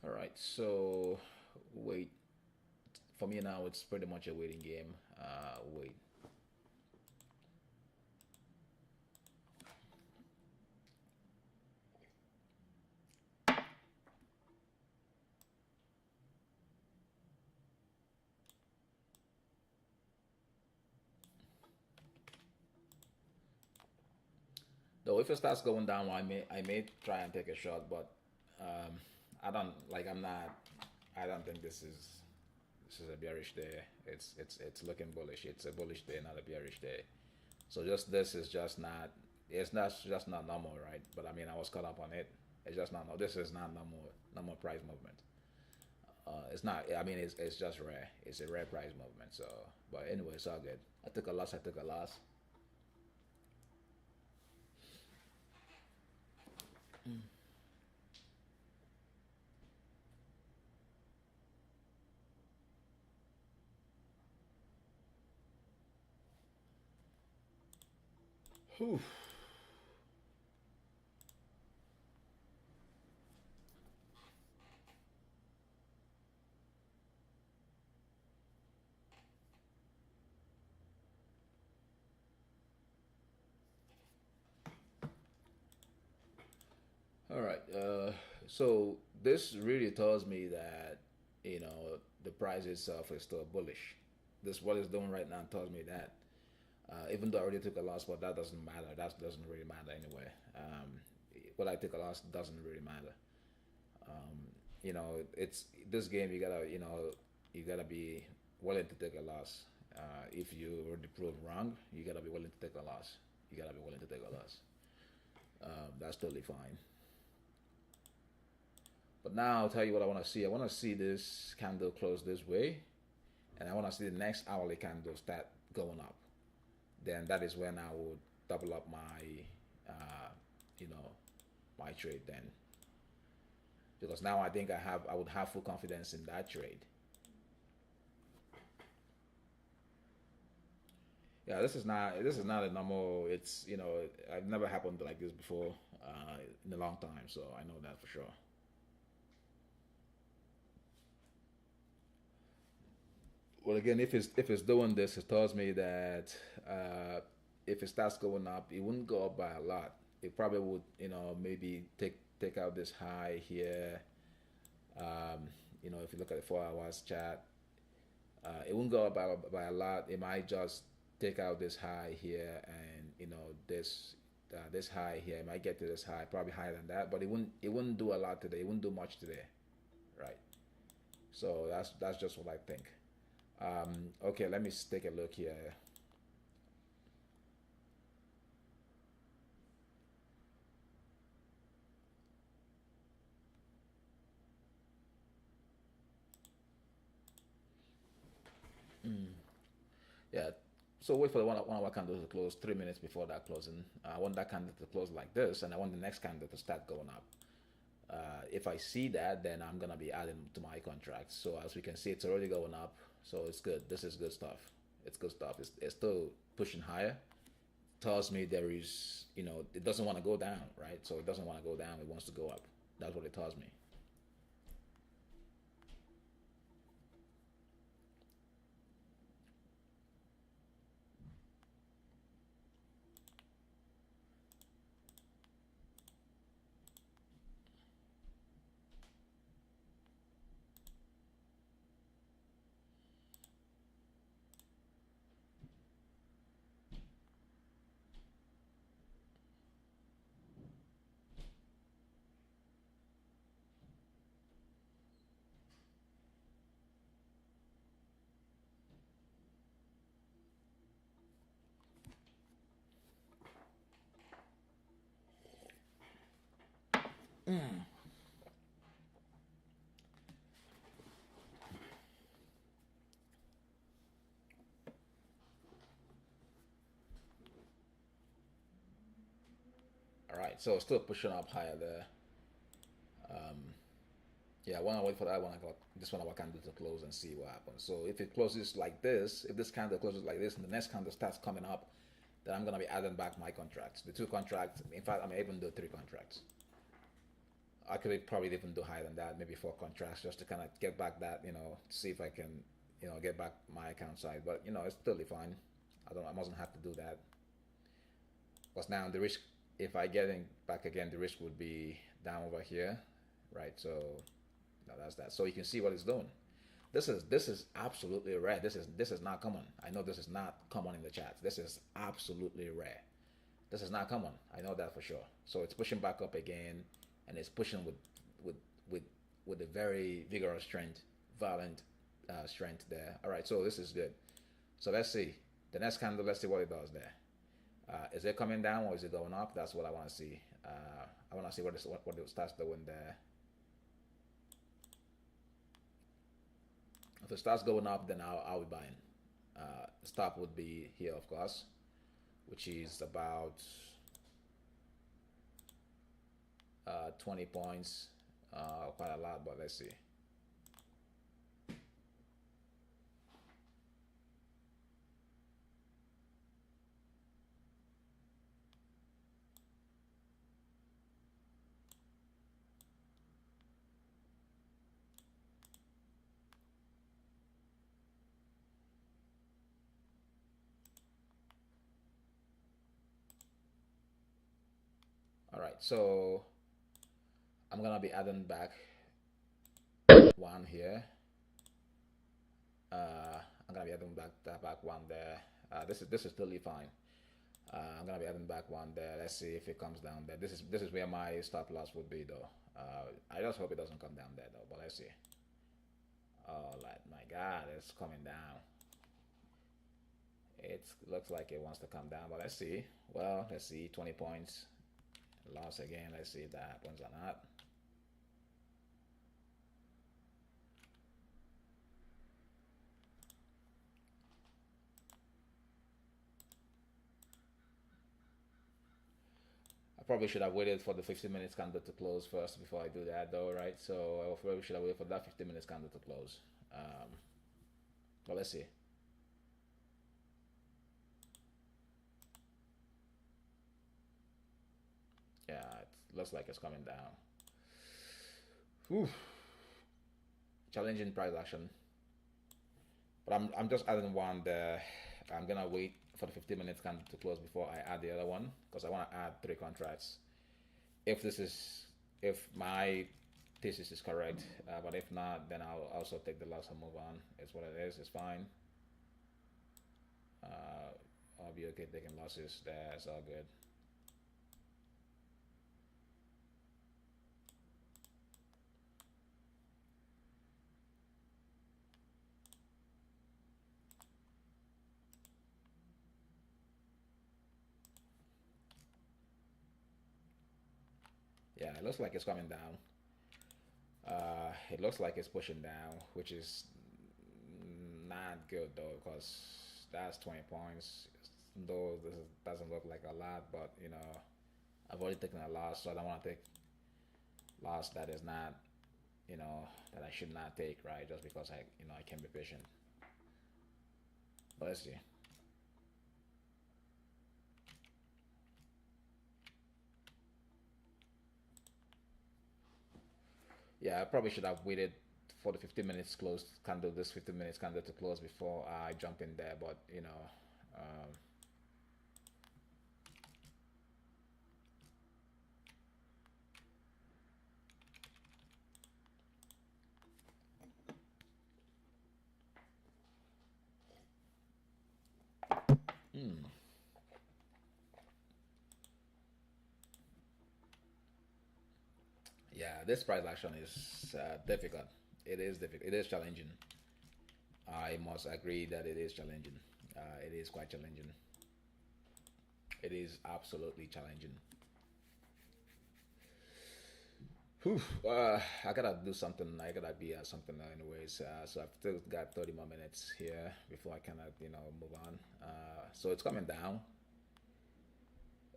A: All right. So wait. For me now, it's pretty much a waiting game. Wait. Though if it starts going down, I may try and take a shot, but um, I don't like. I'm not. I don't think this is a bearish day. It's looking bullish. It's a bullish day, not a bearish day. So just this is just not. It's not just not normal, right? But I mean, I was caught up on it. It's just not. This is not normal price movement. It's not. I mean, it's just rare. It's a rare price movement. So, but anyway, it's all good. I took a loss. I took a loss. Whew. All right. So this really tells me that the price itself is still bullish. This what it's doing right now tells me that. Even though I already took a loss, but that doesn't matter. That doesn't really matter anyway. What I took a loss doesn't really matter. It's this game. You gotta be willing to take a loss. If you already proved wrong, you gotta be willing to take a loss. You gotta be willing to take a loss. That's totally fine. But now I'll tell you what I want to see. I want to see this candle close this way, and I want to see the next hourly candle start going up. Then that is when I would double up uh, you know, my trade then, because now I think I would have full confidence in that trade. Yeah, this is not a normal. I've never happened like this before in a long time, so I know that for sure. Well, again, if it's doing this, it tells me that uh, if it starts going up, it wouldn't go up by a lot. It probably would, maybe take out this high here. If you look at the 4 hours chart, it won't go up by a lot. It might just take out this high here, and this high here. It might get to this high, probably higher than that, but it wouldn't do a lot today. It wouldn't do much today, right? So that's just what I think. Okay, let me take a look here. Yeah. So wait for the one hour candle to close 3 minutes before that closing. I want that candle to close like this, and I want the next candle to start going up. If I see that, then I'm gonna be adding to my contract. So as we can see, it's already going up. So it's good. This is good stuff. It's good stuff. It's still pushing higher. Tells me there is, it doesn't want to go down, right? So it doesn't want to go down. It wants to go up. That's what it tells me. All right. So still pushing up higher there. Yeah, I want to wait for that one. I got this one. I can do to close and see what happens. So if it closes like this, if this candle closes like this, and the next candle starts coming up, then I'm gonna be adding back my contracts. The two contracts. In fact, I'm even do three contracts. I could probably even do higher than that, maybe four contracts, just to kind of get back that, see if I can, get back my account side. But it's totally fine. I mustn't have to do that. Because now the risk, if I get in back again, the risk would be down over here, right? So now that's that. So you can see what it's doing. This is absolutely rare. This is not common. I know this is not common in the chat. This is absolutely rare. This is not common. I know that for sure. So it's pushing back up again, and it's pushing with with with a very vigorous strength, violent strength there. All right, so this is good. So let's see the next candle. Let's see what it does there. Is it coming down or is it going up? That's what I want to see. I want to see what it starts doing there. If it starts going up, then I'll be buying. The stop would be here, of course, which is about 20 points. Quite a lot, but let's see. All right, so I'm gonna be adding back one here. I'm gonna be adding back one there. This is totally fine. I'm gonna be adding back one there. Let's see if it comes down there. This is where my stop loss would be though. I just hope it doesn't come down there though. But let's see. Oh, like my God, it's coming down. It looks like it wants to come down, but let's see. Well, let's see. 20 points. Loss again. Let's see if that happens or not. I probably should have waited for the 15 minutes candle to close first before I do that though, right? So I probably should have waited for that 15 minutes candle to close. But let's see. Yeah, it looks like it's coming down. Whew. Challenging price action. But I'm just adding one there. I'm gonna wait for the 15 minutes candle to close before I add the other one because I want to add 3 contracts. If this is if my thesis is correct, but if not, then I'll also take the loss and move on. It's what it is. It's fine. I'll be okay taking losses. That's all good. Yeah, it looks like it's coming down. It looks like it's pushing down, which is not good though, because that's 20 points. Though this doesn't look like a lot, but I've already taken a loss, so I don't want to take loss that is not, that I should not take, right? Just because I can be patient. But let's see. Yeah, I probably should have waited for the 15 minutes close candle, this 15 minutes candle to close before I jump in there. But um, hmm. Yeah, this price action is difficult. It is difficult. It is challenging. I must agree that it is challenging. It is quite challenging. It is absolutely challenging. Whew, I gotta do something. I gotta be at something anyways. So I've still got 30 more minutes here before I can, move on. So it's coming down.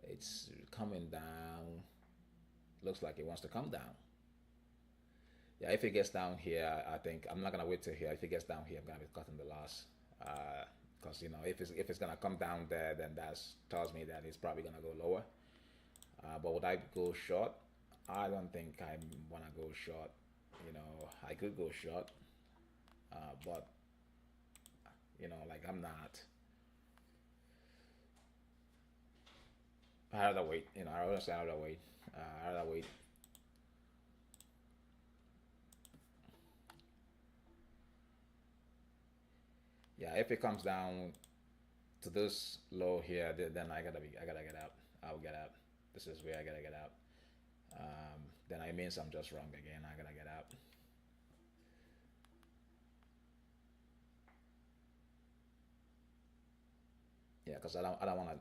A: It's coming down. Looks like it wants to come down. Yeah, if it gets down here, I think I'm not gonna wait till here. If it gets down here, I'm gonna be cutting the loss. Because if it's gonna come down there, then that tells me that it's probably gonna go lower. But would I go short? I don't think I wanna go short. I could go short, but like I'm not. I rather wait. I honestly I rather wait. I rather wait. Yeah, if it comes down to this low here, then I gotta get out. I'll get out. This is where I gotta get out. Then I means I'm just wrong again. I gotta get out. Yeah, because I don't want to,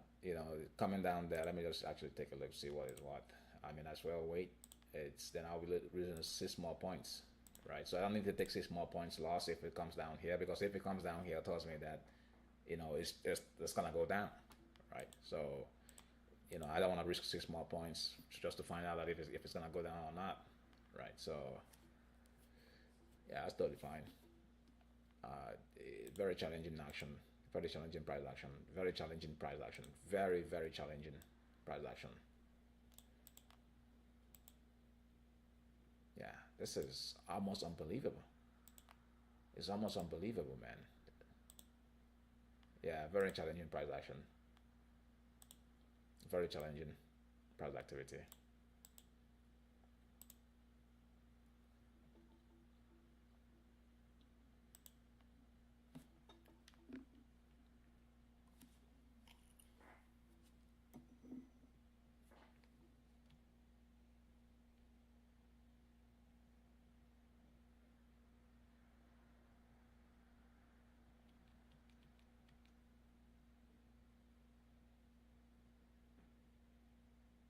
A: coming down there. Let me just actually take a look, see what is what. I mean, as well, wait. It's then I'll be losing 6 more points, right? So I don't need to take 6 more points loss if it comes down here, because if it comes down here, it tells me that, it's gonna go down, right? So, I don't want to risk 6 more points just to find out that if it's gonna go down or not, right? So, yeah, that's totally fine. Very challenging action, very challenging price action, very challenging price action, very, very challenging price action. Yeah, this is almost unbelievable. It's almost unbelievable, man. Yeah, very challenging price action, very challenging price activity.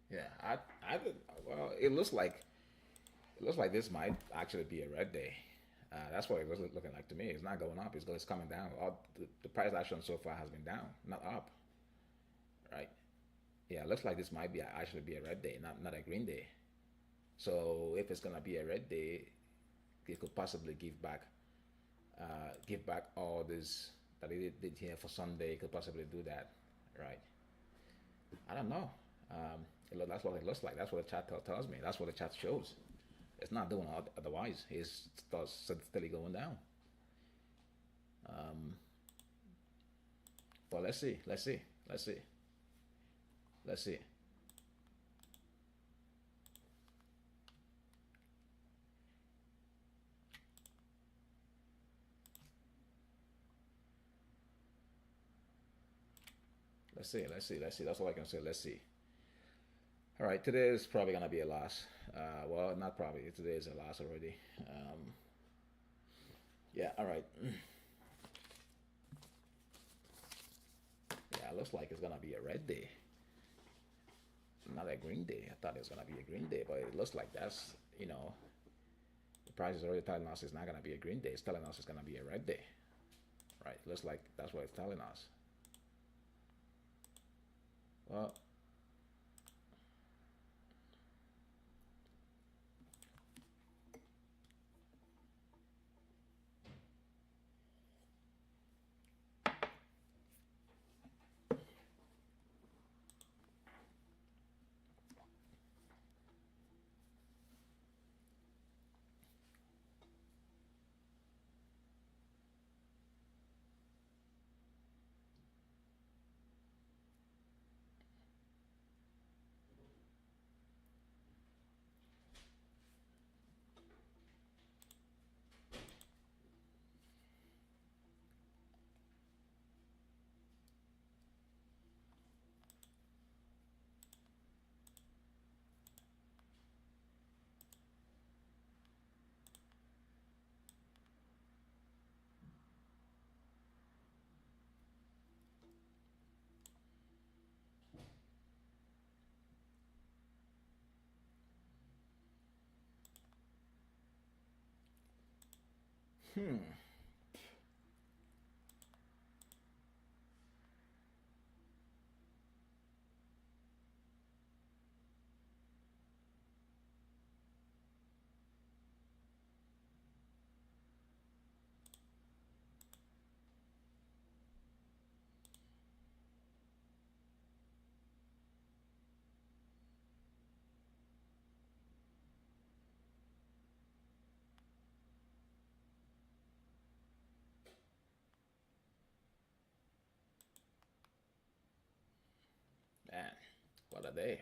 A: Yeah, well, it looks like this might actually be a red day. That's what it was looking like to me. It's not going up. It's coming down. The price action so far has been down, not up, right? Yeah, it looks like this might be actually be a red day, not a green day. So if it's gonna be a red day, it could possibly give back all this that it did here for Sunday. It could possibly do that, right? I don't know. That's what it looks like. That's what the chat tells me. That's what the chat shows. It's not doing otherwise. It's steadily going down. Um, but let's see. Let's see. Let's see. Let's see. Let's see. Let's see. Let's see. That's all I can say. Let's see. All right. Today is probably gonna be a loss. Well, not probably. Today is a loss already. Yeah. All right. Yeah. It looks like it's gonna be a red day, not a green day. I thought it was gonna be a green day, but it looks like the price is already telling us it's not gonna be a green day. It's telling us it's gonna be a red day, right? Looks like that's what it's telling us. Well, hmm. Man, what a day.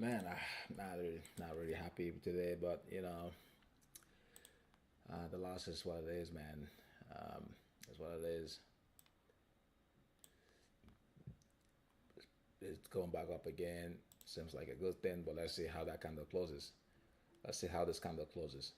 A: Man, not really happy today, but the loss is what it is, man. Um, is what it is. It's going back up again. Seems like a good thing, but let's see how that candle closes. Let's see how this candle closes.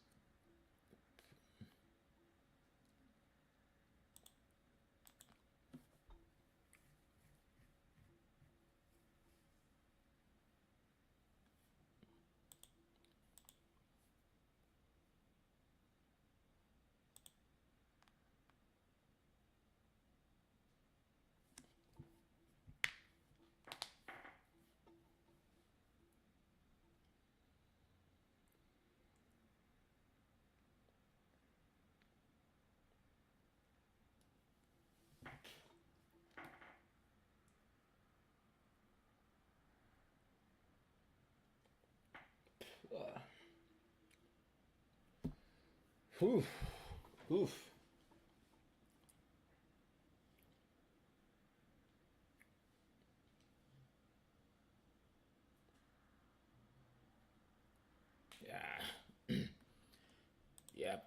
A: Whew. Oof. Yeah. Yep.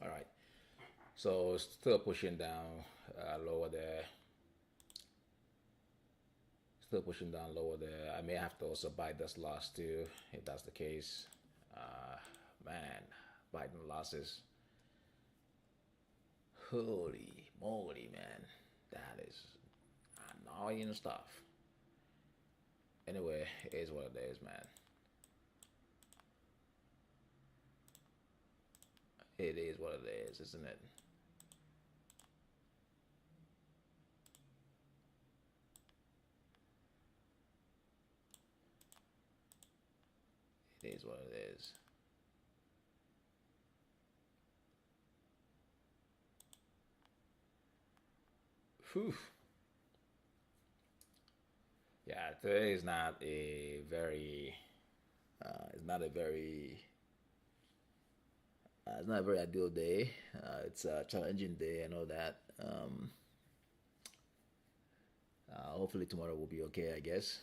A: All right. So still pushing down lower there. Still pushing down lower there. I may have to also buy this loss too, if that's the case. Uh, Man, Biden losses. Holy moly, man. That is annoying stuff. Anyway, it is what it is, man. It is what it is, isn't it? It is what it is. Whew. Yeah, today is not a very, it's not a very, it's not a very ideal day. It's a challenging day. I know that. Hopefully tomorrow will be okay, I guess,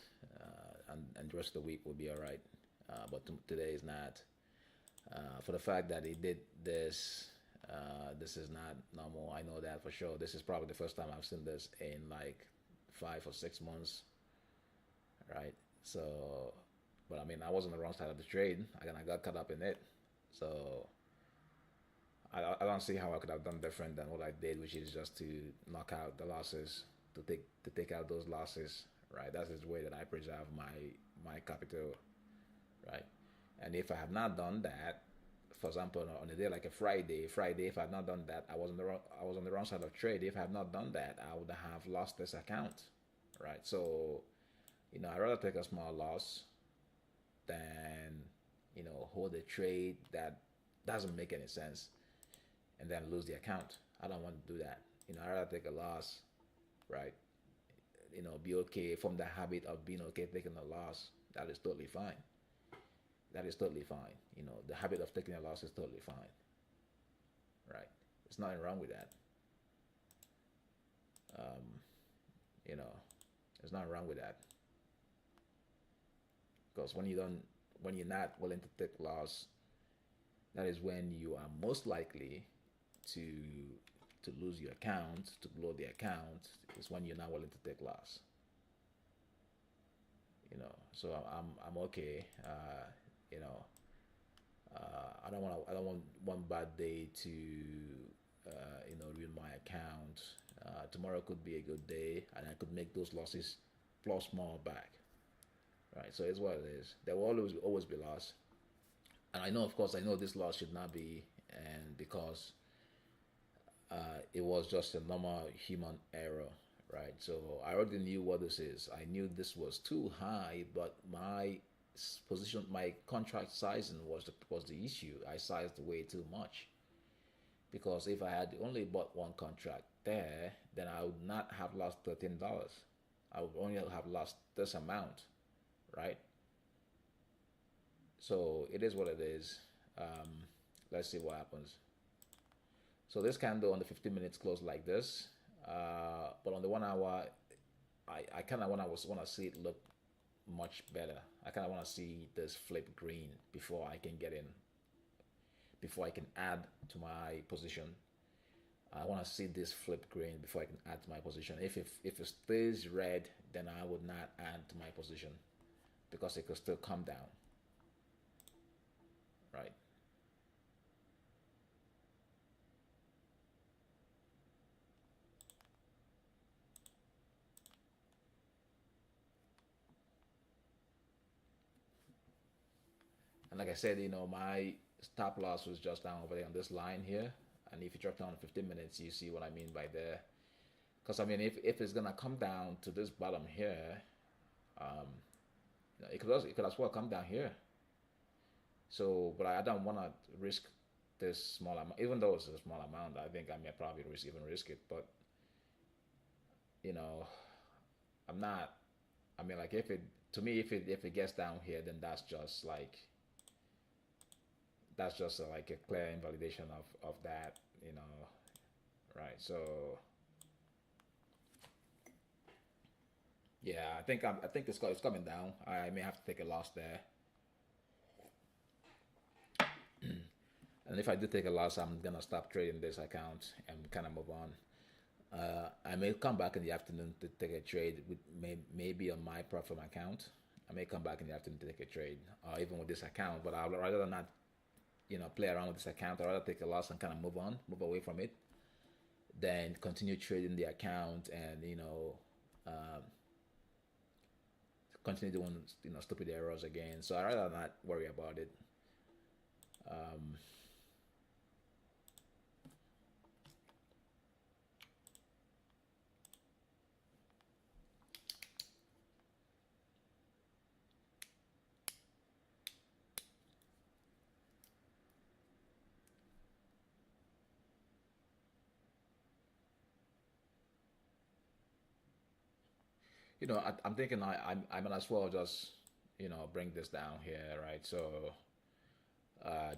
A: and the rest of the week will be all right. But today is not. For the fact that he did this, this is not normal. I know that for sure. This is probably the first time I've seen this in like 5 or 6 months, right? So, but I mean, I was on the wrong side of the trade. I got caught up in it. So I don't see how I could have done different than what I did, which is just to knock out the losses, to take out those losses, right? That's the way that I preserve my capital, right? And if I have not done that, for example, on a day like a Friday, if I had not done that, I was on the wrong side of trade. If I had not done that, I would have lost this account, right? So, I'd rather take a small loss than, hold a trade that doesn't make any sense and then lose the account. I don't want to do that. I'd rather take a loss, right? Be okay from the habit of being okay taking a loss. That is totally fine. That is totally fine. The habit of taking a loss is totally fine, right? There's nothing wrong with that. Um, you know, there's nothing wrong with that because when you're not willing to take loss, that is when you are most likely to lose your account, to blow the account. Is when you're not willing to take loss. So I'm okay. You know, I don't want one bad day to ruin my account. Tomorrow could be a good day, and I could make those losses plus more back. Right. So it's what it is. There will always be loss, and I know, of course, I know this loss should not be, and because it was just a normal human error, right? So I already knew what this is. I knew this was too high, but my contract sizing was the issue. I sized way too much because if I had only bought one contract there, then I would not have lost $13. I would only have lost this amount, right? So it is what it is. Let's see what happens. So this candle on the 15 minutes closed like this, but on the 1 hour, I kind of want to see it look much better. I kind of want to see this flip green before I can get in, before I can add to my position. I want to see this flip green before I can add to my position. If it stays red, then I would not add to my position because it could still come down, right? And like I said, my stop loss was just down over there on this line here. And if you drop down 15 minutes, you see what I mean by there. Because I mean, if it's gonna come down to this bottom here, it could as well come down here. So, but I don't want to risk this small amount, even though it's a small amount. I think I may probably risk it, but you know, I'm not. I mean, like if it to me, if it gets down here, then that's just like a clear invalidation of that, right? So yeah, I think it's coming down. I may have to take a loss there, and if I do take a loss, I'm gonna stop trading this account and kind of move on. I may come back in the afternoon to take a trade with maybe on my platform account. I may come back in the afternoon to take a trade, or even with this account. But I'd rather not, play around with this account. I'd rather take a loss and kind of move away from it, than continue trading the account and um, continue doing stupid errors again. So I'd rather not worry about it. Um, I'm thinking I might as well just bring this down here, right? So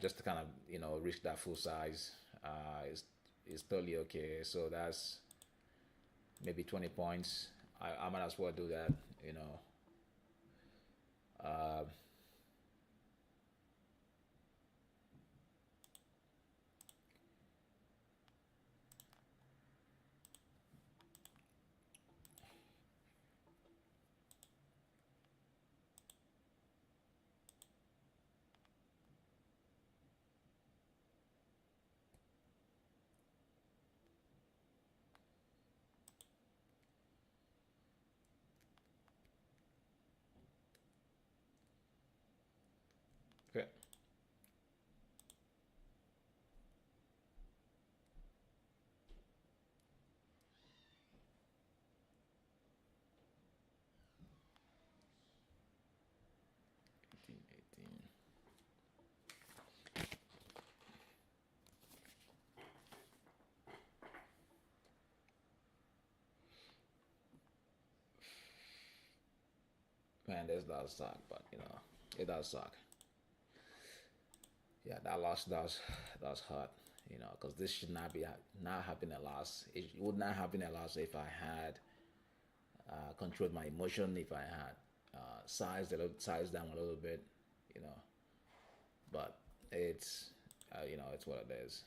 A: just to kind of reach that full size is totally okay. So that's maybe 20 points. I might as well do that, you know. Uh, okay. Eighteen. Man, this does suck, but it does suck. Yeah, that loss does hurt, because this should not have been a loss. It would not have been a loss if I had controlled my emotion, if I had sized down a little bit, you know. But it's what it is.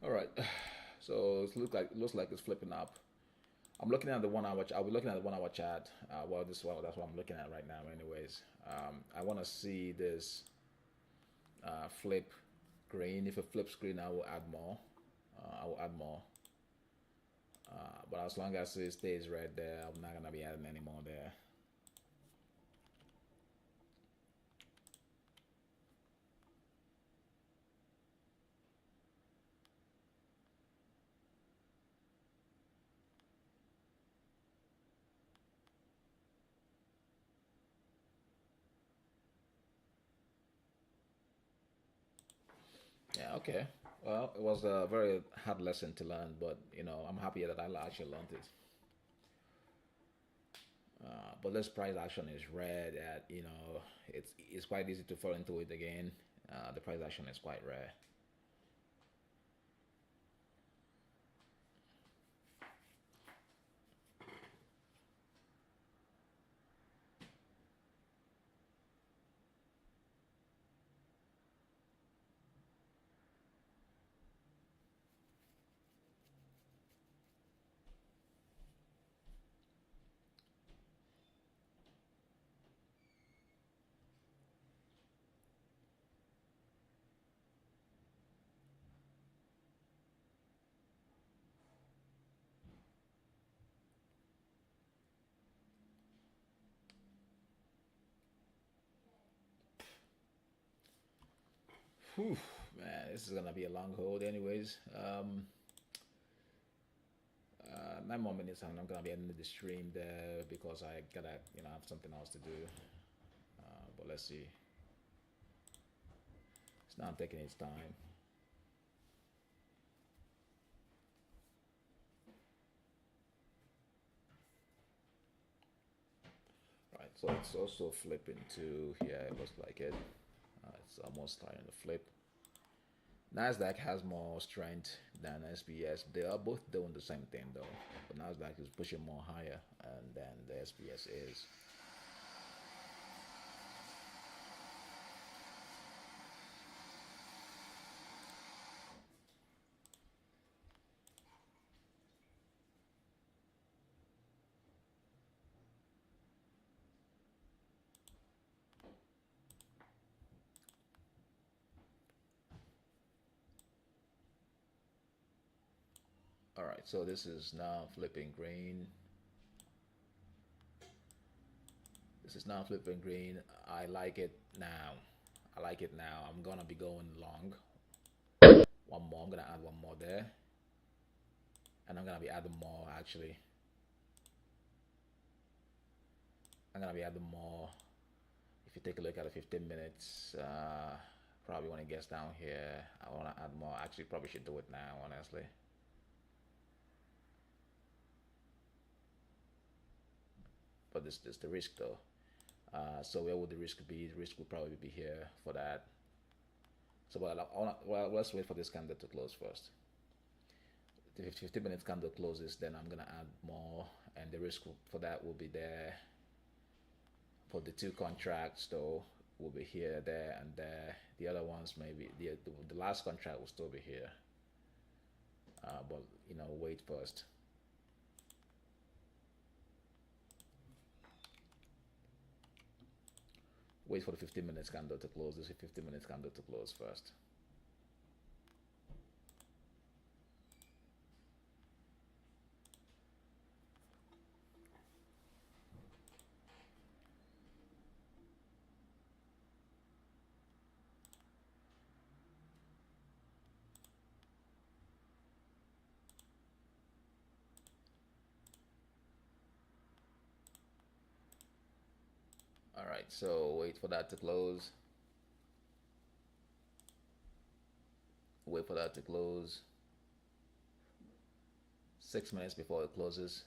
A: All right, so it looks like it's flipping up. I'm looking at the 1 hour. I'll be looking at the 1 hour chart. That's what I'm looking at right now. Anyways, I want to see this flip green. If it flips green, I will add more. I will add more. But as long as it stays red there, I'm not gonna be adding any more there. Yeah, okay. Well, it was a very hard lesson to learn, but I'm happy that I actually learned it. But this price action is rare. That it's quite easy to fall into it again. The price action is quite rare. Whew, man, this is gonna be a long hold, anyways. 9 more minutes, and I'm gonna be ending the stream there because I gotta, have something else to do. But let's see. It's not taking its time. Right, so it's also flipping to here. It looks like it. It's almost starting to flip. NASDAQ has more strength than SPX. They are both doing the same thing though. But NASDAQ is pushing more higher than the SPX is. All right, so this is now flipping green. This is now flipping green. I like it now. I like it now. I'm gonna be going long. One more. I'm gonna add one more there, and I'm gonna be adding more actually. I'm gonna be adding more. If you take a look at the 15 minutes, probably when it gets down here, I wanna add more. Actually, probably should do it now, honestly. But this the risk though. So where would the risk be? The risk would probably be here for that. So well, let's wait for this candle to close first. The 15 minutes candle closes, then I'm gonna add more, and the risk for that will be there. For the two contracts though, will be here, there, and there. The other ones maybe the last contract will still be here. But wait first. Wait for the 15 minutes candle to close. This is 15 minutes candle to close first. All right, so wait for that to close. Wait for that to close. 6 minutes before it closes.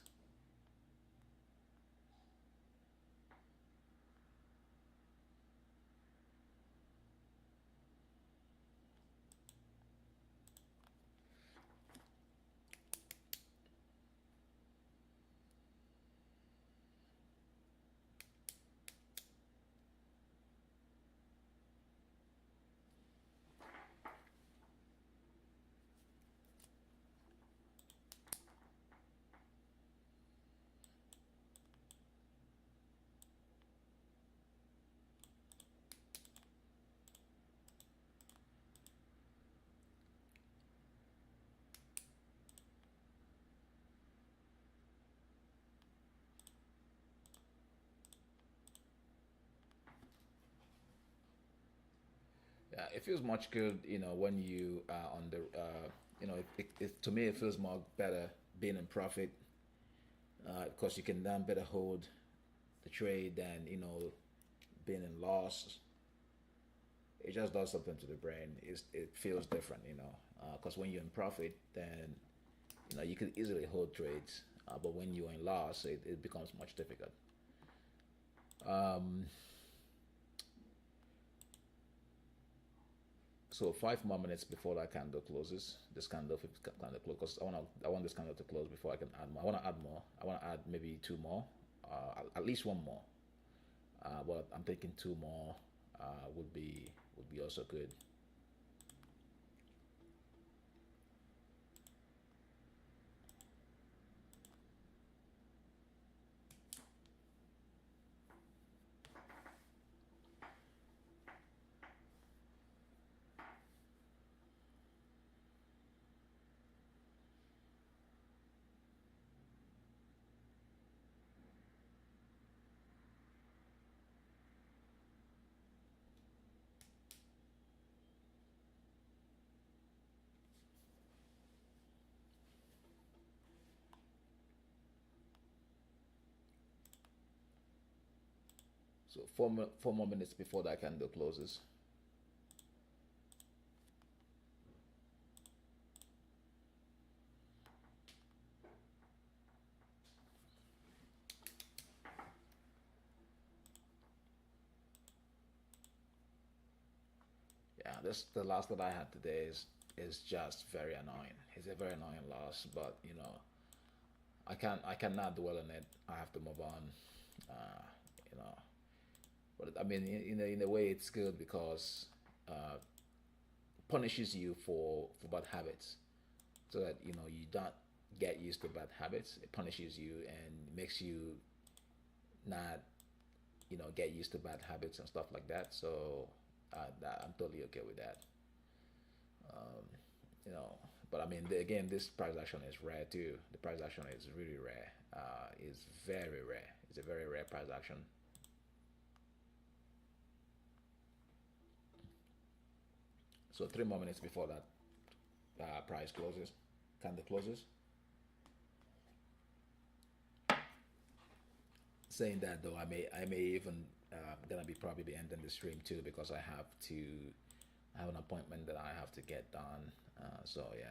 A: it feels much good, when you are on the, to me, it feels more better being in profit, because you can then better hold the trade than, being in loss. It just does something to the brain. It feels different, because when you're in profit, then, you can easily hold trades, but when you're in loss, it becomes much difficult. Um, So 5 more minutes before that candle closes, this candle, if it's candle close, because I want this candle to close before I can add more. I want to add more. I want to add maybe two more, at least one more. But I'm thinking two more would be also good. So 4 more minutes before that candle closes. Yeah, this the loss that I had today is just very annoying. It's a very annoying loss, but I cannot dwell on it. I have to move on. Uh, you know, but I mean, in a way, it's good because uh, punishes you for bad habits, so that you don't get used to bad habits. It punishes you and makes you not get used to bad habits and stuff like that. So I'm totally okay with that. Um, you know, but I mean, again, this price action is rare too. The price action is really rare. It's very rare. It's a very rare price action. So 3 more minutes before that price closes, candle closes. Saying that though, I may even gonna be probably be ending the stream too, because I have an appointment that I have to get done. So yeah.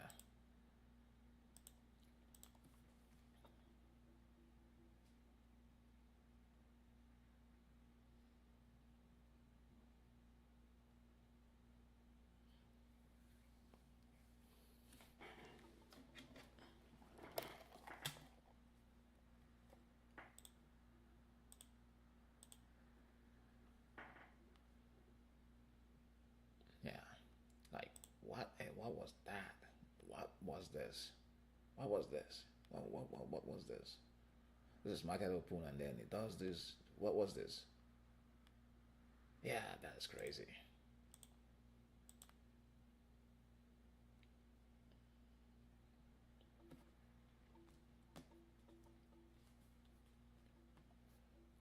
A: Yeah, like what? Hey, what was that? What was this? What was this? What was this? This is market open and then it does this. What was this? Yeah, that's crazy.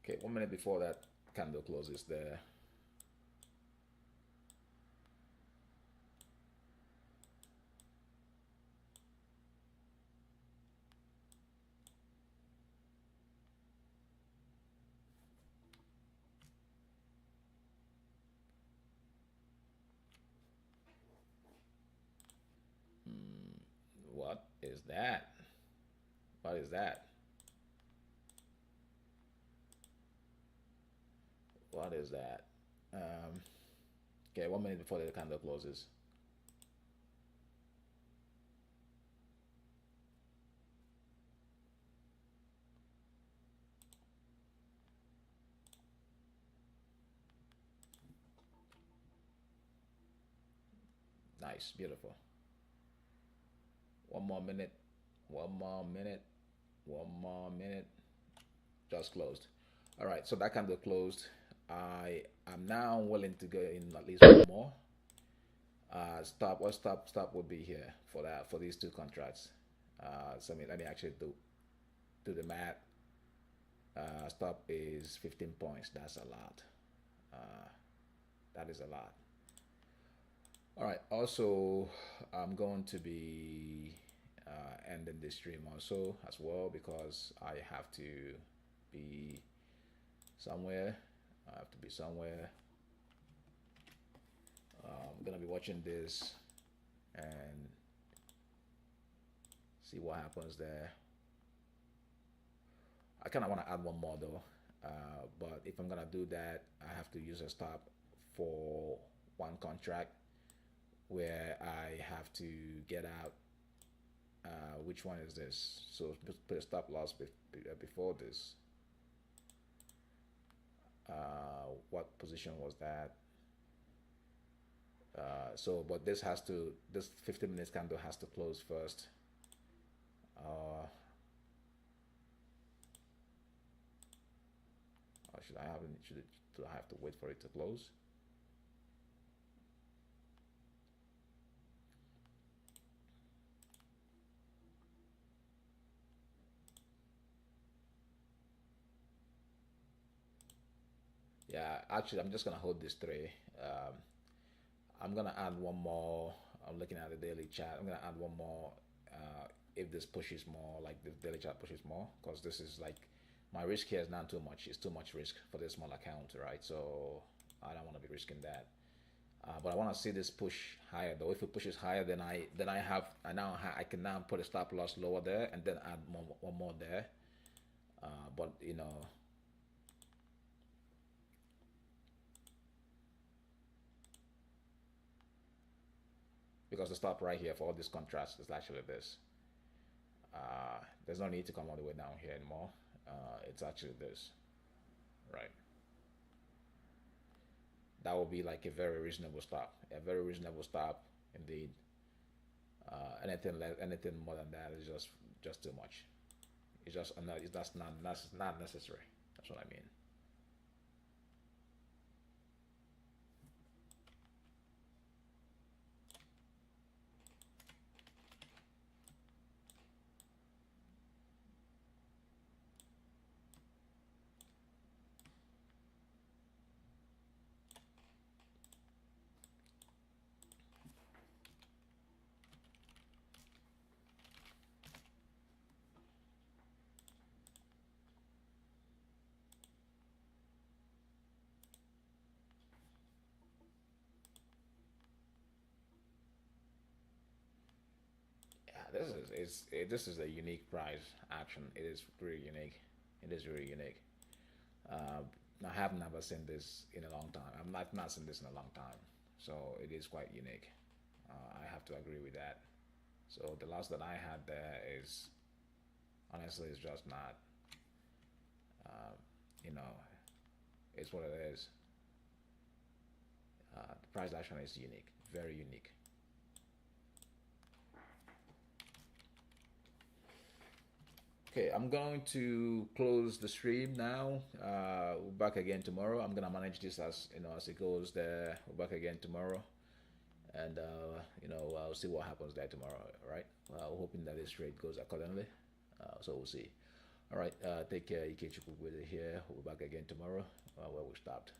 A: Okay, 1 minute before that candle closes there. What is that? What is that? What is that? Um, okay, 1 minute before the candle closes. Nice, beautiful. 1 more minute. 1 more minute. 1 more minute. Just closed. All right, so that candle closed. I am now willing to go in at least one more. Stop. What stop would be here for that for these two contracts? So let me actually do the math. Stop is 15 points. That's a lot. Uh, that is a lot. All right. Also, I'm going to be ending this stream also as well because I have to be somewhere. I have to be somewhere. I'm gonna be watching this and see what happens there. I kind of want to add one more though, but if I'm gonna do that, I have to use a stop for one contract where I have to get out. Which one is this? So put a stop loss before this. What position was that? But this 15 minutes candle has to close first. Should I have to wait for it to close? Yeah, actually, I'm just gonna hold this three. Um, I'm gonna add one more. I'm looking at the daily chart. I'm gonna add one more if this pushes more, like the daily chart pushes more, because this is like my risk here is not too much. It's too much risk for this small account, right? So I don't want to be risking that. But I want to see this push higher though. If it pushes higher, I can now put a stop loss lower there and then add one more there. But you know, because the stop right here for all these contracts is actually this. There's no need to come all the way down here anymore. It's actually this, right? That will be like a very reasonable stop. A very reasonable stop indeed. Anything more than that is just too much. It's just that's not necessary. That's what I mean. Yeah, this is a unique price action. It is really unique. It is really unique. Uh, I have never seen this in a long time. I've not seen this in a long time. So it is quite unique. I have to agree with that. So the loss that I had there is honestly it's just not. Uh, you know, it's what it is. The price action is unique, very unique. Okay, I'm going to close the stream now. We're back again tomorrow. I'm gonna manage this as as it goes. There, we're back again tomorrow, and I'll see what happens there tomorrow. Right? Hoping that this trade goes accordingly. So we'll see. All right. Take care. Ikechukwu with it here. We'll be back again tomorrow where we stopped.